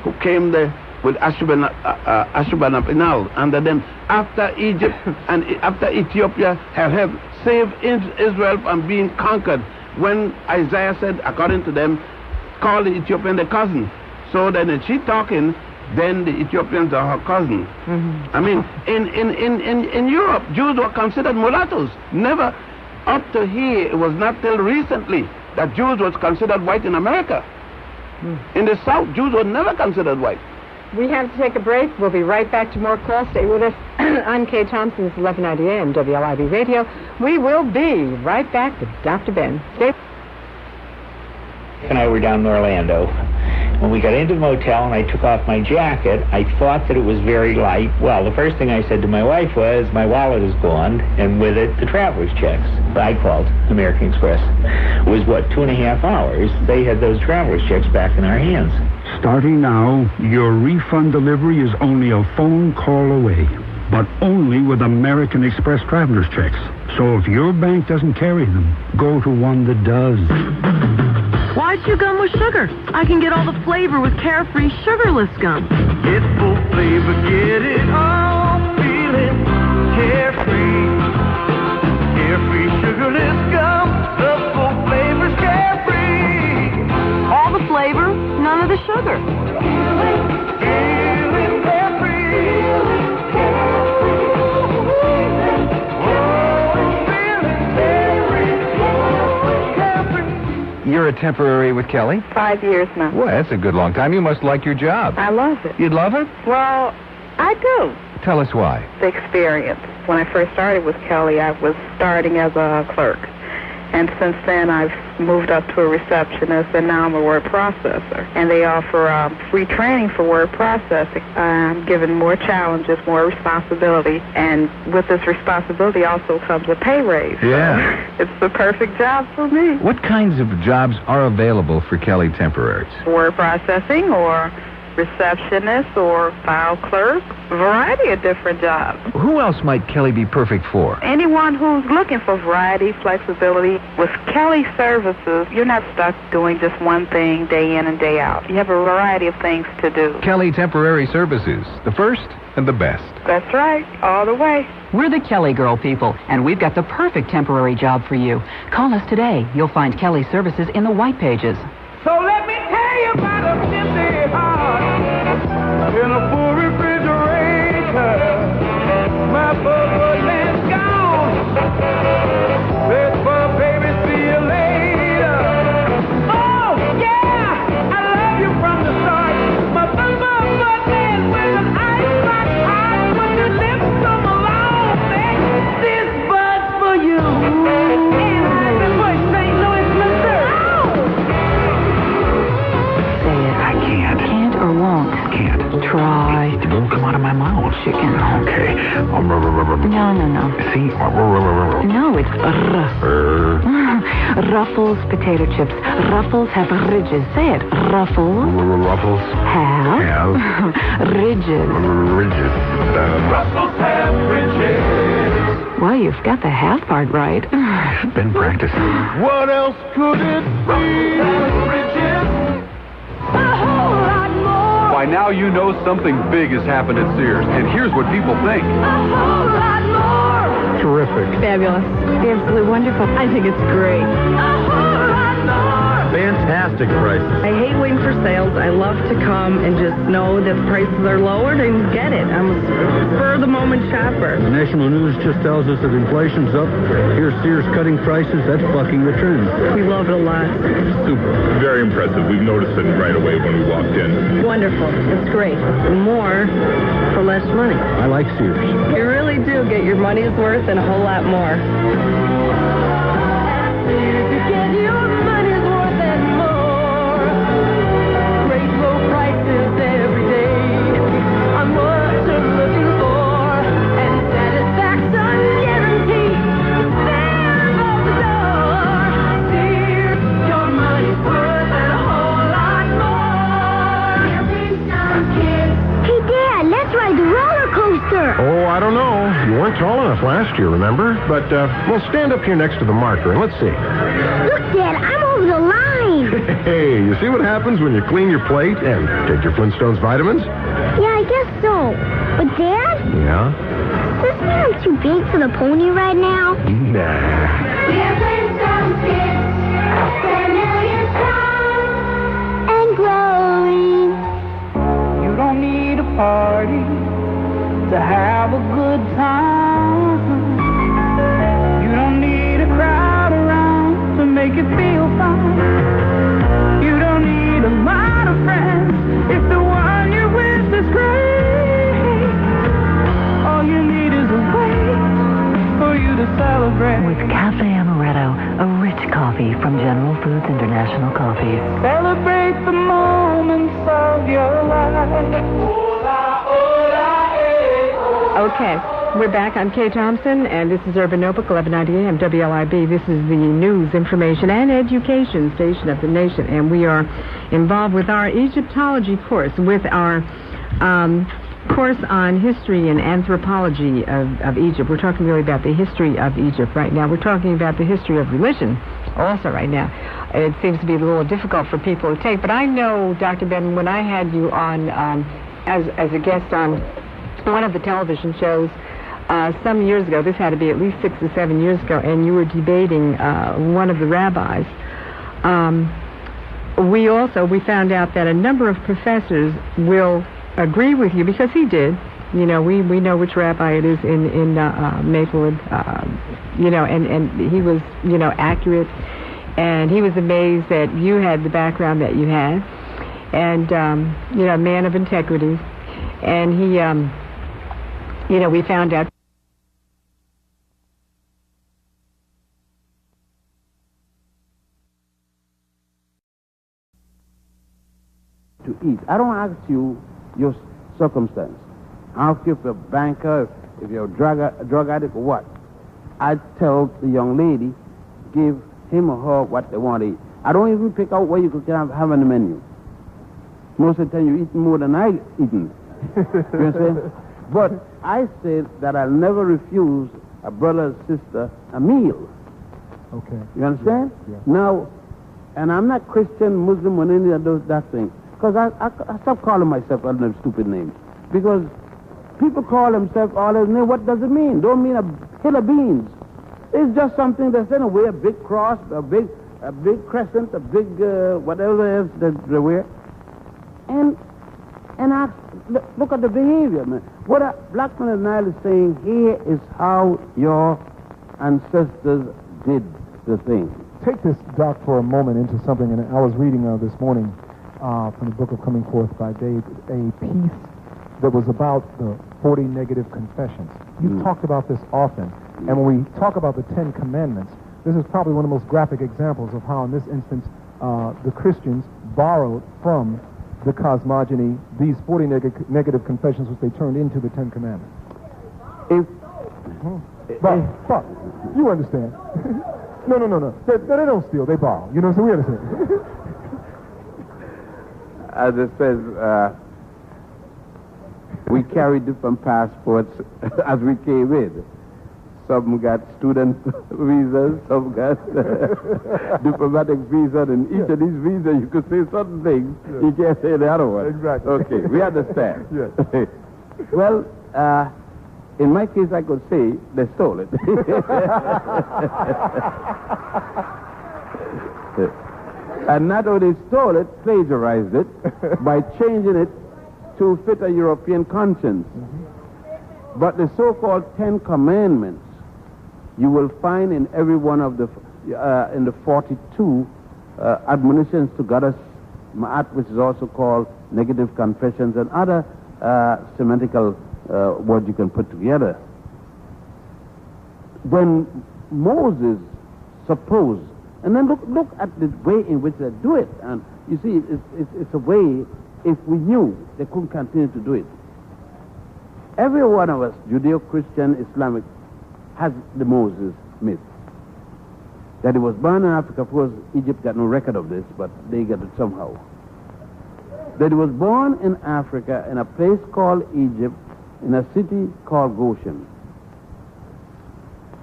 who came there with Ashurbanipal under them. After Egypt and after Ethiopia have saved Israel from being conquered, when Isaiah said, according to them, call the Ethiopian their cousin. So then if she talking, then the Ethiopians are her cousin. I mean, in Europe, Jews were considered mulattoes. Never up to here, it was not till recently that Jews was considered white in America. In the South, Jews were never considered white. We have to take a break. We'll be right back to more calls. Stay with us. I'm Kay Thompson, 1190 AM, WLIB Radio. We will be right back with Dr. Ben. Stay. And I were down in Orlando. When we got into the motel and I took off my jacket, I thought that it was very light. Well, the first thing I said to my wife was, my wallet is gone, and with it, the traveler's checks. I called American Express. It was, 2.5 hours? They had those traveler's checks back in our hands. Starting now, your refund delivery is only a phone call away, but only with American Express traveler's checks. So if your bank doesn't carry them, go to one that does. Why chew gum with sugar? I can get all the flavor with Carefree sugarless gum. Get full flavor, get it all, feel it. Carefree, Carefree sugarless gum. The full flavor's Carefree. All the flavor, none of the sugar. Feeling Carefree. You're a temporary with Kelly? 5 years now. Well, that's a good long time. You must like your job. I love it. You'd love it? Well, I do. Tell us why. The experience. When I first started with Kelly, I was starting as a clerk. And since then, I've moved up to a receptionist, and now I'm a word processor. And they offer free training for word processing. I'm given more challenges, more responsibility. And with this responsibility also comes a pay raise. Yeah. So it's the perfect job for me. What kinds of jobs are available for Kelly temporaries? Word processing or receptionist or file clerk, a variety of different jobs. Who else might Kelly be perfect for? Anyone who's looking for variety, flexibility. With Kelly Services, you're not stuck doing just one thing day in and day out. You have a variety of things to do. Kelly Temporary Services, the first and the best. That's right, all the way. We're the Kelly Girl people, and we've got the perfect temporary job for you. Call us today. You'll find Kelly Services in the white pages. So let me tell you about a empty heart in a full refrigerator. My bubble land's gone. Let's baby, see you later. Oh, yeah, I love you from the start. My bubble land's with an ice box hot. When your lips come along, this bud's for you. And I've been St. Louis, Missouri. Can't or won't? Can't. Try. It won't come out of my mouth. Chicken. Okay. No. See? No, it's Ruffles potato chips. Ruffles have ridges. Say it. Ruffles. Ruffles have ridges. Ridges. Ruffles have ridges. Well, you've got the half part right. Been practicing. What else could it be? By now you know something big has happened at Sears, and here's what people think. Terrific. Fabulous. Absolutely wonderful. I think it's great. Fantastic. ticket prices? I hate waiting for sales. I love to come and just know that the prices are lowered and get it. I'm a spur-of-the-moment shopper. The national news just tells us that inflation's up. Here's Sears cutting prices. That's bucking the trend. We love it a lot. Super. Very impressive. We've noticed it right away when we walked in. Wonderful. It's great. More for less money. I like Sears. You really do get your money's worth and a whole lot more. Oh, I don't know. You weren't tall enough last year, remember? But, we'll stand up here next to the marker and let's see. Look, Dad, I'm over the line. Hey, you see what happens when you clean your plate and take your Flintstones vitamins? Yeah, I guess so. But, Dad? Yeah? Does this mean I'm too big for the pony right now? Nah. We're Flintstones kids. We're millions strong and growing. You don't need a party to have a good time. You don't need a crowd around to make it feel fine. You don't need a lot of friends if the one you're with is great. All you need is a way for you to celebrate. With Cafe Amaretto, a rich coffee from General Foods International Coffees. Celebrate the moments of your life. Okay, we're back. I'm Kay Thompson, and this is Urban Notebook, 1190 AM WLIB. This is the news, information, and education station of the nation, and we are involved with our Egyptology course, with our course on history and anthropology of Egypt. We're talking really about the history of Egypt right now. We're talking about the history of religion also right now. It seems to be a little difficult for people to take, but I know, Dr. Ben, when I had you on as a guest on one of the television shows some years ago, this had to be at least 6 or 7 years ago, and you were debating one of the rabbis. We found out that a number of professors will agree with you, because he did. You know, we know which rabbi it is in Maplewood, and he was, accurate, and he was amazed that you had the background that you had, and, a man of integrity, and he, we found out to eat. I don't ask you your circumstance. I ask you if you're a banker, if you're a drug addict or what. I tell the young lady, give him or her what they want to eat. I don't even pick out what you could have on the menu. Most of the time you're eating more than I eating. You understand? But I say that I'll never refuse a brother or sister a meal. Okay. You understand? Yeah. Now, and I'm not Christian, Muslim, or any of those that thing. Because I stopped calling myself all them stupid names. Because people call themselves all those names. What does it mean? Don't mean a hill of beans. It's just something that's in a way, a big cross, a big crescent, a big whatever else that they wear. And I look at the behavior, man. What Blackman and Nile is saying here is how your ancestors did the thing. Take this, Doc, for a moment into something, and I was reading this morning from the book of Coming Forth by Dave, a piece that was about the 40 negative confessions. You've talked about this often, and when we talk about the 10 Commandments, this is probably one of the most graphic examples of how, in this instance, the Christians borrowed from the cosmogony these 40 negative confessions, which they turned into the 10 Commandments. But you understand. No. They don't steal, they borrow. You know, so we understand. As it says, we carry different passports as we came in. Some got student visas, some got diplomatic visas, and each of these visas you could say certain things, you can't say the other one. Exactly. Okay, we understand. Yes. Well, in my case, I could say they stole it. And not only stole it, plagiarized it by changing it to fit a European conscience. But the so-called 10 Commandments, you will find in every one of the, in the 42 admonitions to Goddess Ma'at, which is also called negative confessions, and other semantical words you can put together. When Moses supposed, and then look at the way in which they do it, and you see, it's a way, if we knew, they couldn't continue to do it. Every one of us, Judeo-Christian, Islamic, has the Moses myth. That he was born in Africa. Of course, Egypt got no record of this, but they got it somehow. That he was born in Africa in a place called Egypt, in a city called Goshen.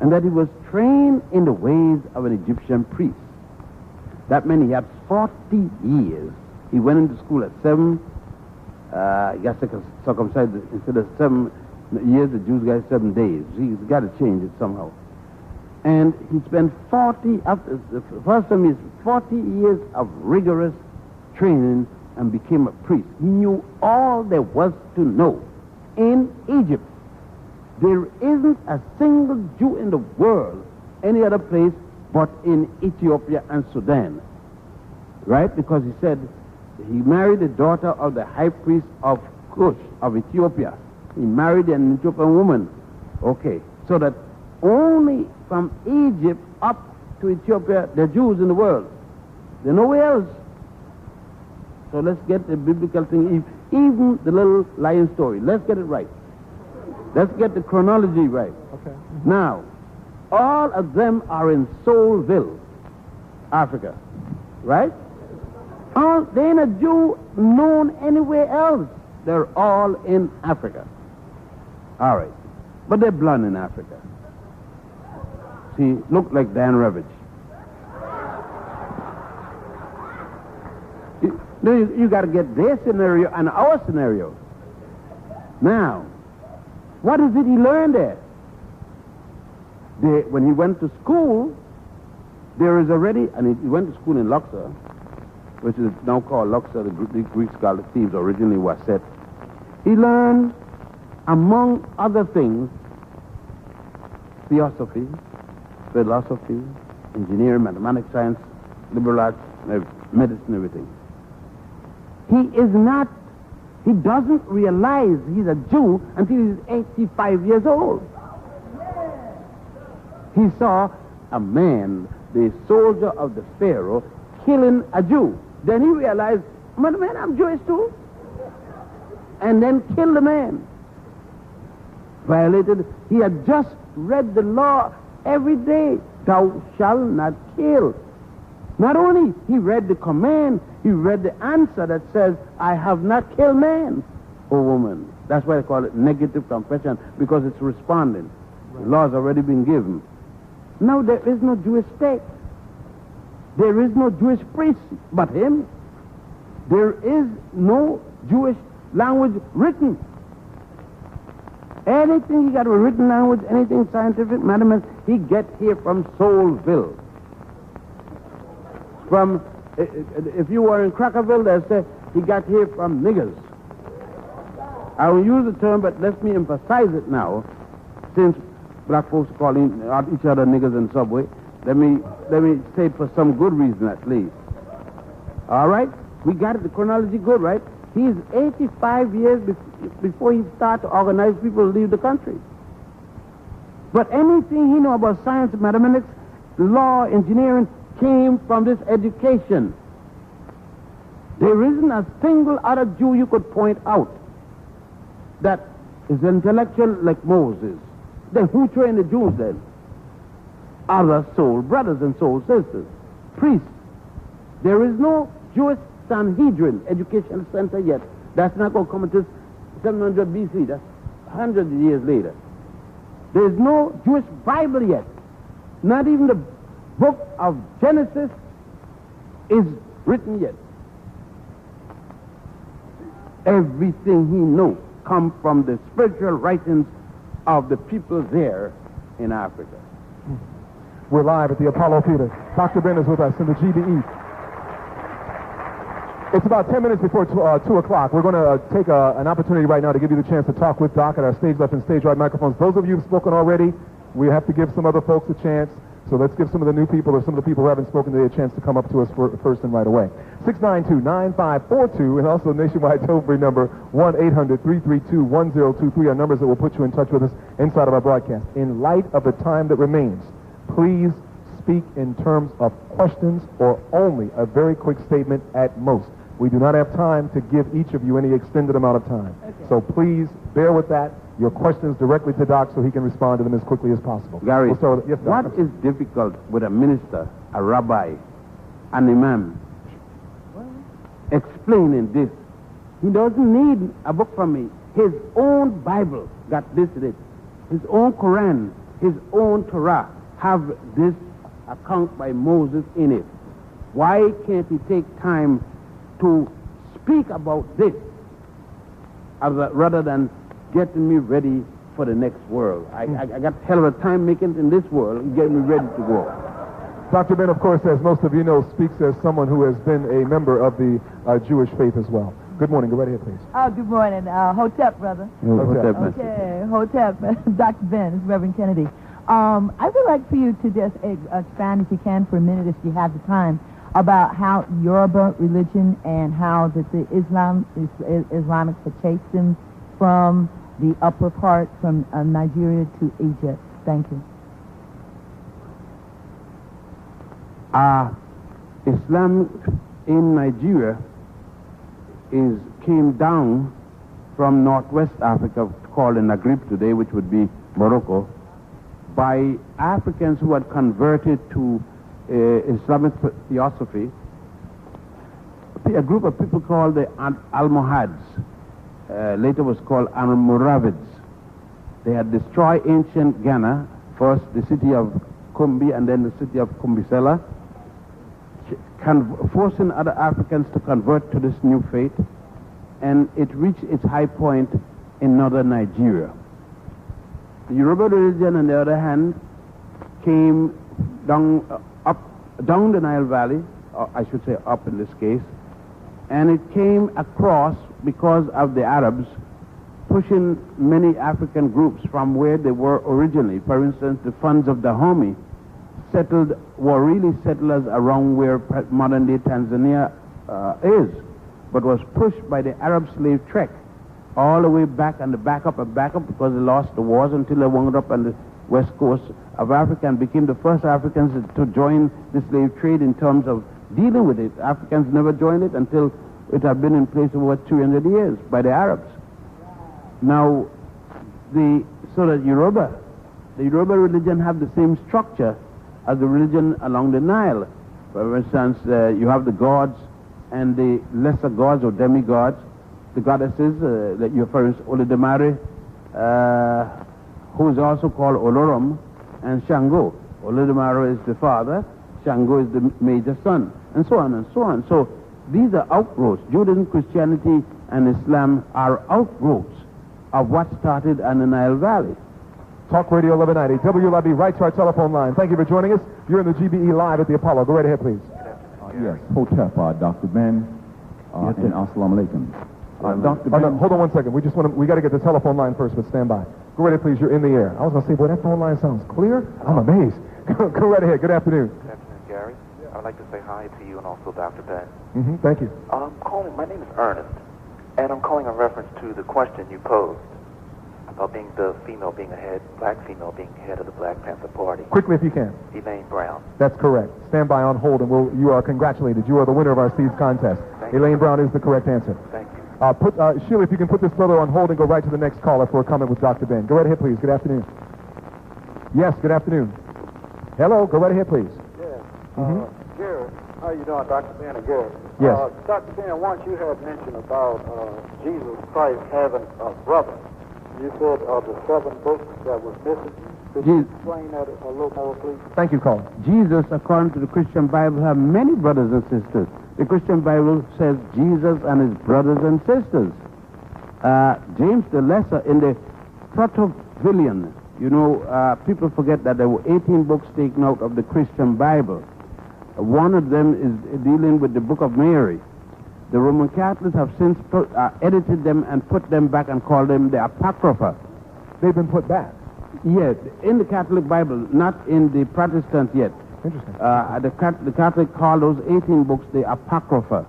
And that he was trained in the ways of an Egyptian priest. That meant he had 40 years. He went into school at 7. He got circumcised instead of 7 years, the Jews got 7 days. He's got to change it somehow. And he spent 40, after the first time, he's 40 years of rigorous training and became a priest. He knew all there was to know. In Egypt, there isn't a single Jew in the world, any other place, but in Ethiopia and Sudan. Right? Because he said he married the daughter of the high priest of Cush, of Ethiopia. He married an Ethiopian woman. Okay. So that only from Egypt up to Ethiopia, there are Jews in the world. There are nowhere else. So let's get the biblical thing, even the little lion story. Let's get it right. Let's get the chronology right. Okay. Now, all of them are in Soulville, Africa. Right? There ain't a Jew known anywhere else. They're all in Africa. All right. But they're blonde in Africa. See, look like Dan Ravitch. You got to get their scenario and our scenario. Now, what is it he learned there? When he went to school, there is already, and he went to school in Luxor, which is now called Luxor, the Greek scholar Thebes originally was set. He learned, among other things, theosophy, philosophy, engineering, mathematics, science, liberal arts, medicine, everything. He doesn't realize he's a Jew until he's 85 years old. He saw a man, the soldier of the Pharaoh, killing a Jew. Then he realized, man, I'm Jewish too. And then killed the man. Violated. He had just read the law every day. Thou shalt not kill. Not only he read the command, he read the answer that says, I have not killed man or woman. That's why they call it negative confession, because it's responding. Right. The law's already been given. Now there is no Jewish state. There is no Jewish priest but him. There is no Jewish language written. Anything he got a written language, anything scientific, mathematics, he get here from Soulville. From, if you were in Crackerville, they say he got here from niggers. I will use the term, but let me emphasize it now, since black folks are calling each other niggers in subway. Let me say it for some good reason at least. All right? We got it, the chronology good, right? He's 85 years before he started to organize people to leave the country. But anything he know about science, mathematics, law, engineering, came from this education. There isn't a single other Jew you could point out that is intellectual like Moses. Then who trained the Jews then? Other soul brothers and soul sisters, priests. There is no Jewish Sanhedrin education center yet. That's not going to come until 700 BC. That's 100 years later. There is no Jewish Bible yet. Not even the book of Genesis is written yet. Everything he knows comes from the spiritual writings of the people there in Africa. We're live at the Apollo Theater. Dr. Ben is with us in the GBE. It's about 10 minutes before 2 o'clock. We're going to take an opportunity right now to give you the chance to talk with Doc at our stage left and stage right microphones. Those of you who've spoken already, we have to give some other folks a chance. So let's give some of the new people or some of the people who haven't spoken today a chance to come up to us first and right away. 692-9542 and also nationwide toll-free number 1-800-332-1023 are numbers that will put you in touch with us inside of our broadcast. In light of the time that remains, please speak in terms of questions or only a very quick statement at most. We do not have time to give each of you any extended amount of time. Okay. So please bear with that. Your questions directly to Doc so he can respond to them as quickly as possible. Gary, yes, what is difficult with a minister, a rabbi, an imam, explaining this? He doesn't need a book from me. His own Bible got this in it. His own Quran, his own Torah have this account by Moses in it. Why can't he take time to speak about this rather than getting me ready for the next world? I got hell of a time making it in this world and getting me ready to go. Dr. Ben, of course, as most of you know, speaks as someone who has been a member of the Jewish faith as well. Good morning. Go right ahead, please. Oh, good morning. Hotep, brother. Hotep. Okay, Hotep. Dr. Ben, it's Reverend Kennedy. I would like for you to just expand, if you can, for a minute, if you have the time, about how Yoruba religion and how the Islamic had chased them from the upper part, from Nigeria to Egypt. Thank you. Islam in Nigeria came down from Northwest Africa, called the Maghreb today, which would be Morocco, by Africans who had converted to Islamic theosophy, a group of people called the Almohads, later was called Almoravids. They had destroyed ancient Ghana, first the city of Kumbi and then the city of Kumbisela, forcing other Africans to convert to this new faith, and it reached its high point in northern Nigeria. The Yoruba religion, on the other hand, came down the Nile Valley, or I should say up in this case, and it came across because of the Arabs pushing many African groups from where they were originally. For instance, the Funds of Dahomey were really settlers around where modern-day Tanzania is, but was pushed by the Arab slave trek all the way back and the backup because they lost the wars until they wound up on the west coast of Africa and became the first Africans to join the slave trade in terms of dealing with it. Africans never joined it until it had been in place over 200 years by the Arabs. Now, the Yoruba religion have the same structure as the religion along the Nile. For instance, you have the gods and the lesser gods or demigods, the goddesses, that you have, for instance, Olodumare, who is also called Olorum, and Shango. Olodumare is the father, Shango is the major son, and so on and so on. So these are outgrowths. Judaism, Christianity, and Islam are outgrowths of what started in the Nile Valley. Talk Radio 1190, WLIB, right to our telephone line. Thank you for joining us. You're in the GBE Live at the Apollo. Go right ahead, please. Yes, Hotep, Dr. Ben, and Assalamu alaikum. Dr. Ben, hold on one second. We got to get the telephone line first, but stand by. Go right ahead, please. You're in the air. I was going to say, boy, that phone line sounds clear. I'm amazed. Go right ahead. Good afternoon. Good afternoon, Gary. I would like to say hi to you and also Dr. Ben. Thank you. My name is Ernest, and I'm calling in reference to the question you posed about being the female being ahead, black female being head of the Black Panther Party. Quickly, if you can. Elaine Brown. That's correct. Stand by on hold, and you are congratulated. You are the winner of our Seeds contest. Elaine Brown is the correct answer. Thank you. Sheila, if you can put this brother on hold and go right to the next caller for a comment with Dr. Ben. Go right ahead, please. Good afternoon. Yes, good afternoon. Hello, go right ahead, please. Yes. Gary, how you doing, Dr. Ben and Gary? Yes. Dr. Ben, once you had mentioned about Jesus Christ having a brother. You said the 7 books that was missing. Could you explain that a little more, please? Thank you, caller. Jesus, according to the Christian Bible, have many brothers and sisters. The Christian Bible says Jesus and his brothers and sisters. James the Lesser in the Protovilion, people forget that there were 18 books taken out of the Christian Bible. One of them is dealing with the book of Mary. The Roman Catholics have since edited them and put them back and called them the Apocrypha. They've been put back? Yes, in the Catholic Bible, not in the Protestant yet. Interesting. The Catholic call those 18 books the Apocrypha.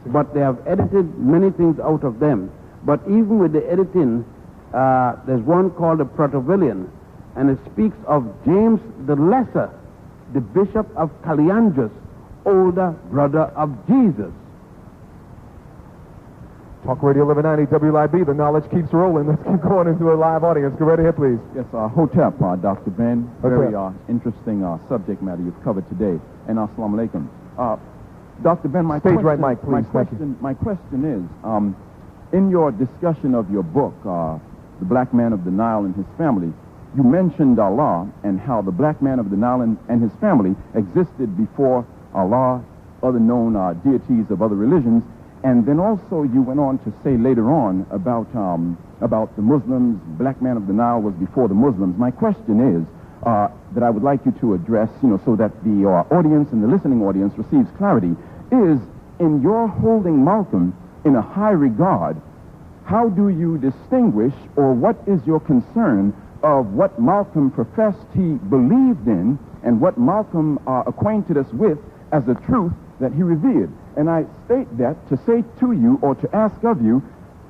But they have edited many things out of them. But even with the editing, there's one called the Protovillian, and it speaks of James the Lesser, the Bishop of Caliandrus, older brother of Jesus. Talk Radio 1190 WLIB. The knowledge keeps rolling. Let's keep going into a live audience. Go right ahead, please. Yes, Hotep, Dr. Ben. Very interesting subject matter you've covered today. And assalamu alaikum. Dr. Ben, my question is, in your discussion of your book, The Black Man of the Nile and His Family, you mentioned Allah and how the black man of the Nile and his family existed before Allah, other known deities of other religions, and then also you went on to say later on about the Muslims, black man of the Nile was before the Muslims. My question is that I would like you to address, so that the audience and the listening audience receives clarity, is in your holding Malcolm in a high regard, how do you distinguish, or what is your concern of what Malcolm professed he believed in and what Malcolm acquainted us with as a truth that he revered? And I state that to say to you, or to ask of you,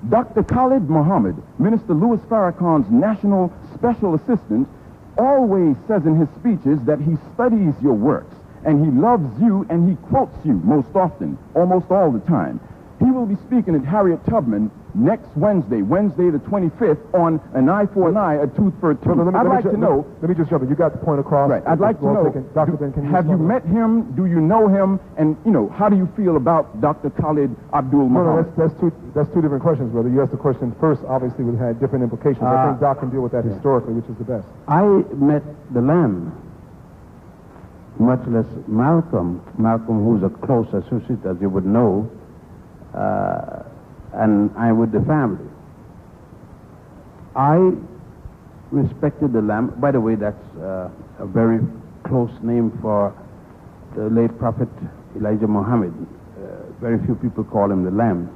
Dr. Khalid Muhammad, Minister Louis Farrakhan's national special assistant, always says in his speeches that he studies your works, and he loves you, and he quotes you most often, almost all the time. He will be speaking at Harriet Tubman next Wednesday the 25th, on an eye for an eye, a tooth for a tooth. I'd like to know... Let me just jump in. You got the point across. Right. I'd like to know, Dr. Ben, have you met him? Do you know him? And, how do you feel about Dr. Khalid Abdul Muhammad? No, that's two different questions, brother. You asked the question first, obviously, which had different implications. I think Doc can deal with that historically, which is the best. I met the Lamb, much less Malcolm, who's a close associate, as you would know, and I'm with the family. I respected the Lamb. By the way, that's a very close name for the late Prophet Elijah Muhammad. Very few people call him the Lamb.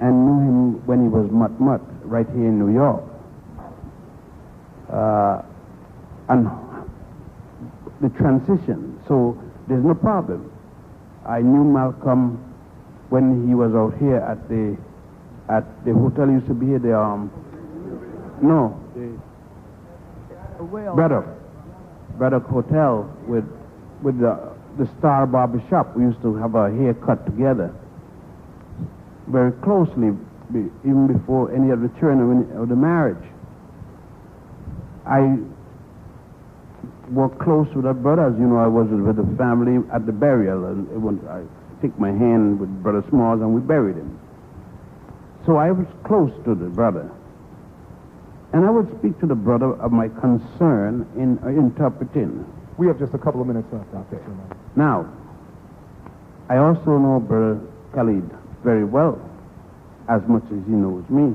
And knew him when he was Mutt, right here in New York. And the transition, so there's no problem. I knew Malcolm when he was out here at the hotel used to be here, Braddock Hotel with the Star Barber Shop. We used to have our hair cut together very closely, even before any of the children of the marriage. I worked close with our brothers. I was with the family at the burial, and I took my hand with Brother Smalls and we buried him. So I was close to the brother. And I would speak to the brother of my concern in interpreting. We have just a couple of minutes left, Dr. Now, I also know Brother Khalid very well, as much as he knows me,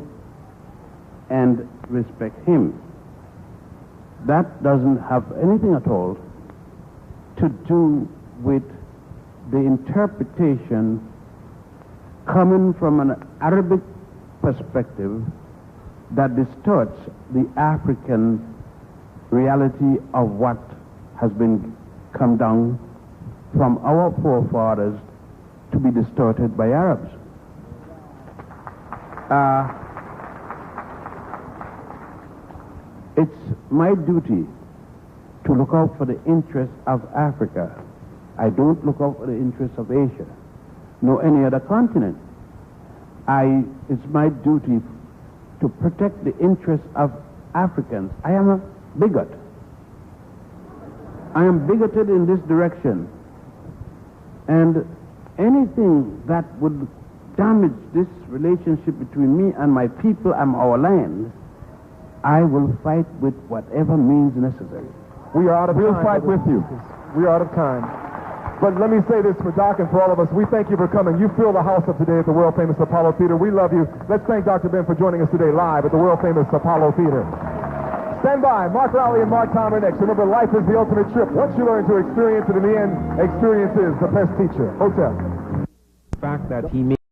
and respect him. That doesn't have anything at all to do with the interpretation coming from an Arabic perspective that distorts the African reality of what has been come down from our forefathers to be distorted by Arabs. It's my duty to look out for the interests of Africa. I don't look out for the interests of Asia, nor any other continent. It's my duty to protect the interests of Africans. I am a bigot. I am bigoted in this direction. And anything that would damage this relationship between me and my people and our land, I will fight with whatever means necessary. We are out of time. We'll fight with you. We are out of time. But let me say this for Doc and for all of us. We thank you for coming. You fill the house up today at the world-famous Apollo Theater. We love you. Let's thank Dr. Ben for joining us today live at the world-famous Apollo Theater. Stand by. Mark Rowley and Mark Palmer next. Remember, life is the ultimate trip. Once you learn to experience it in the end, experience is the best teacher. Hotel. fact that he made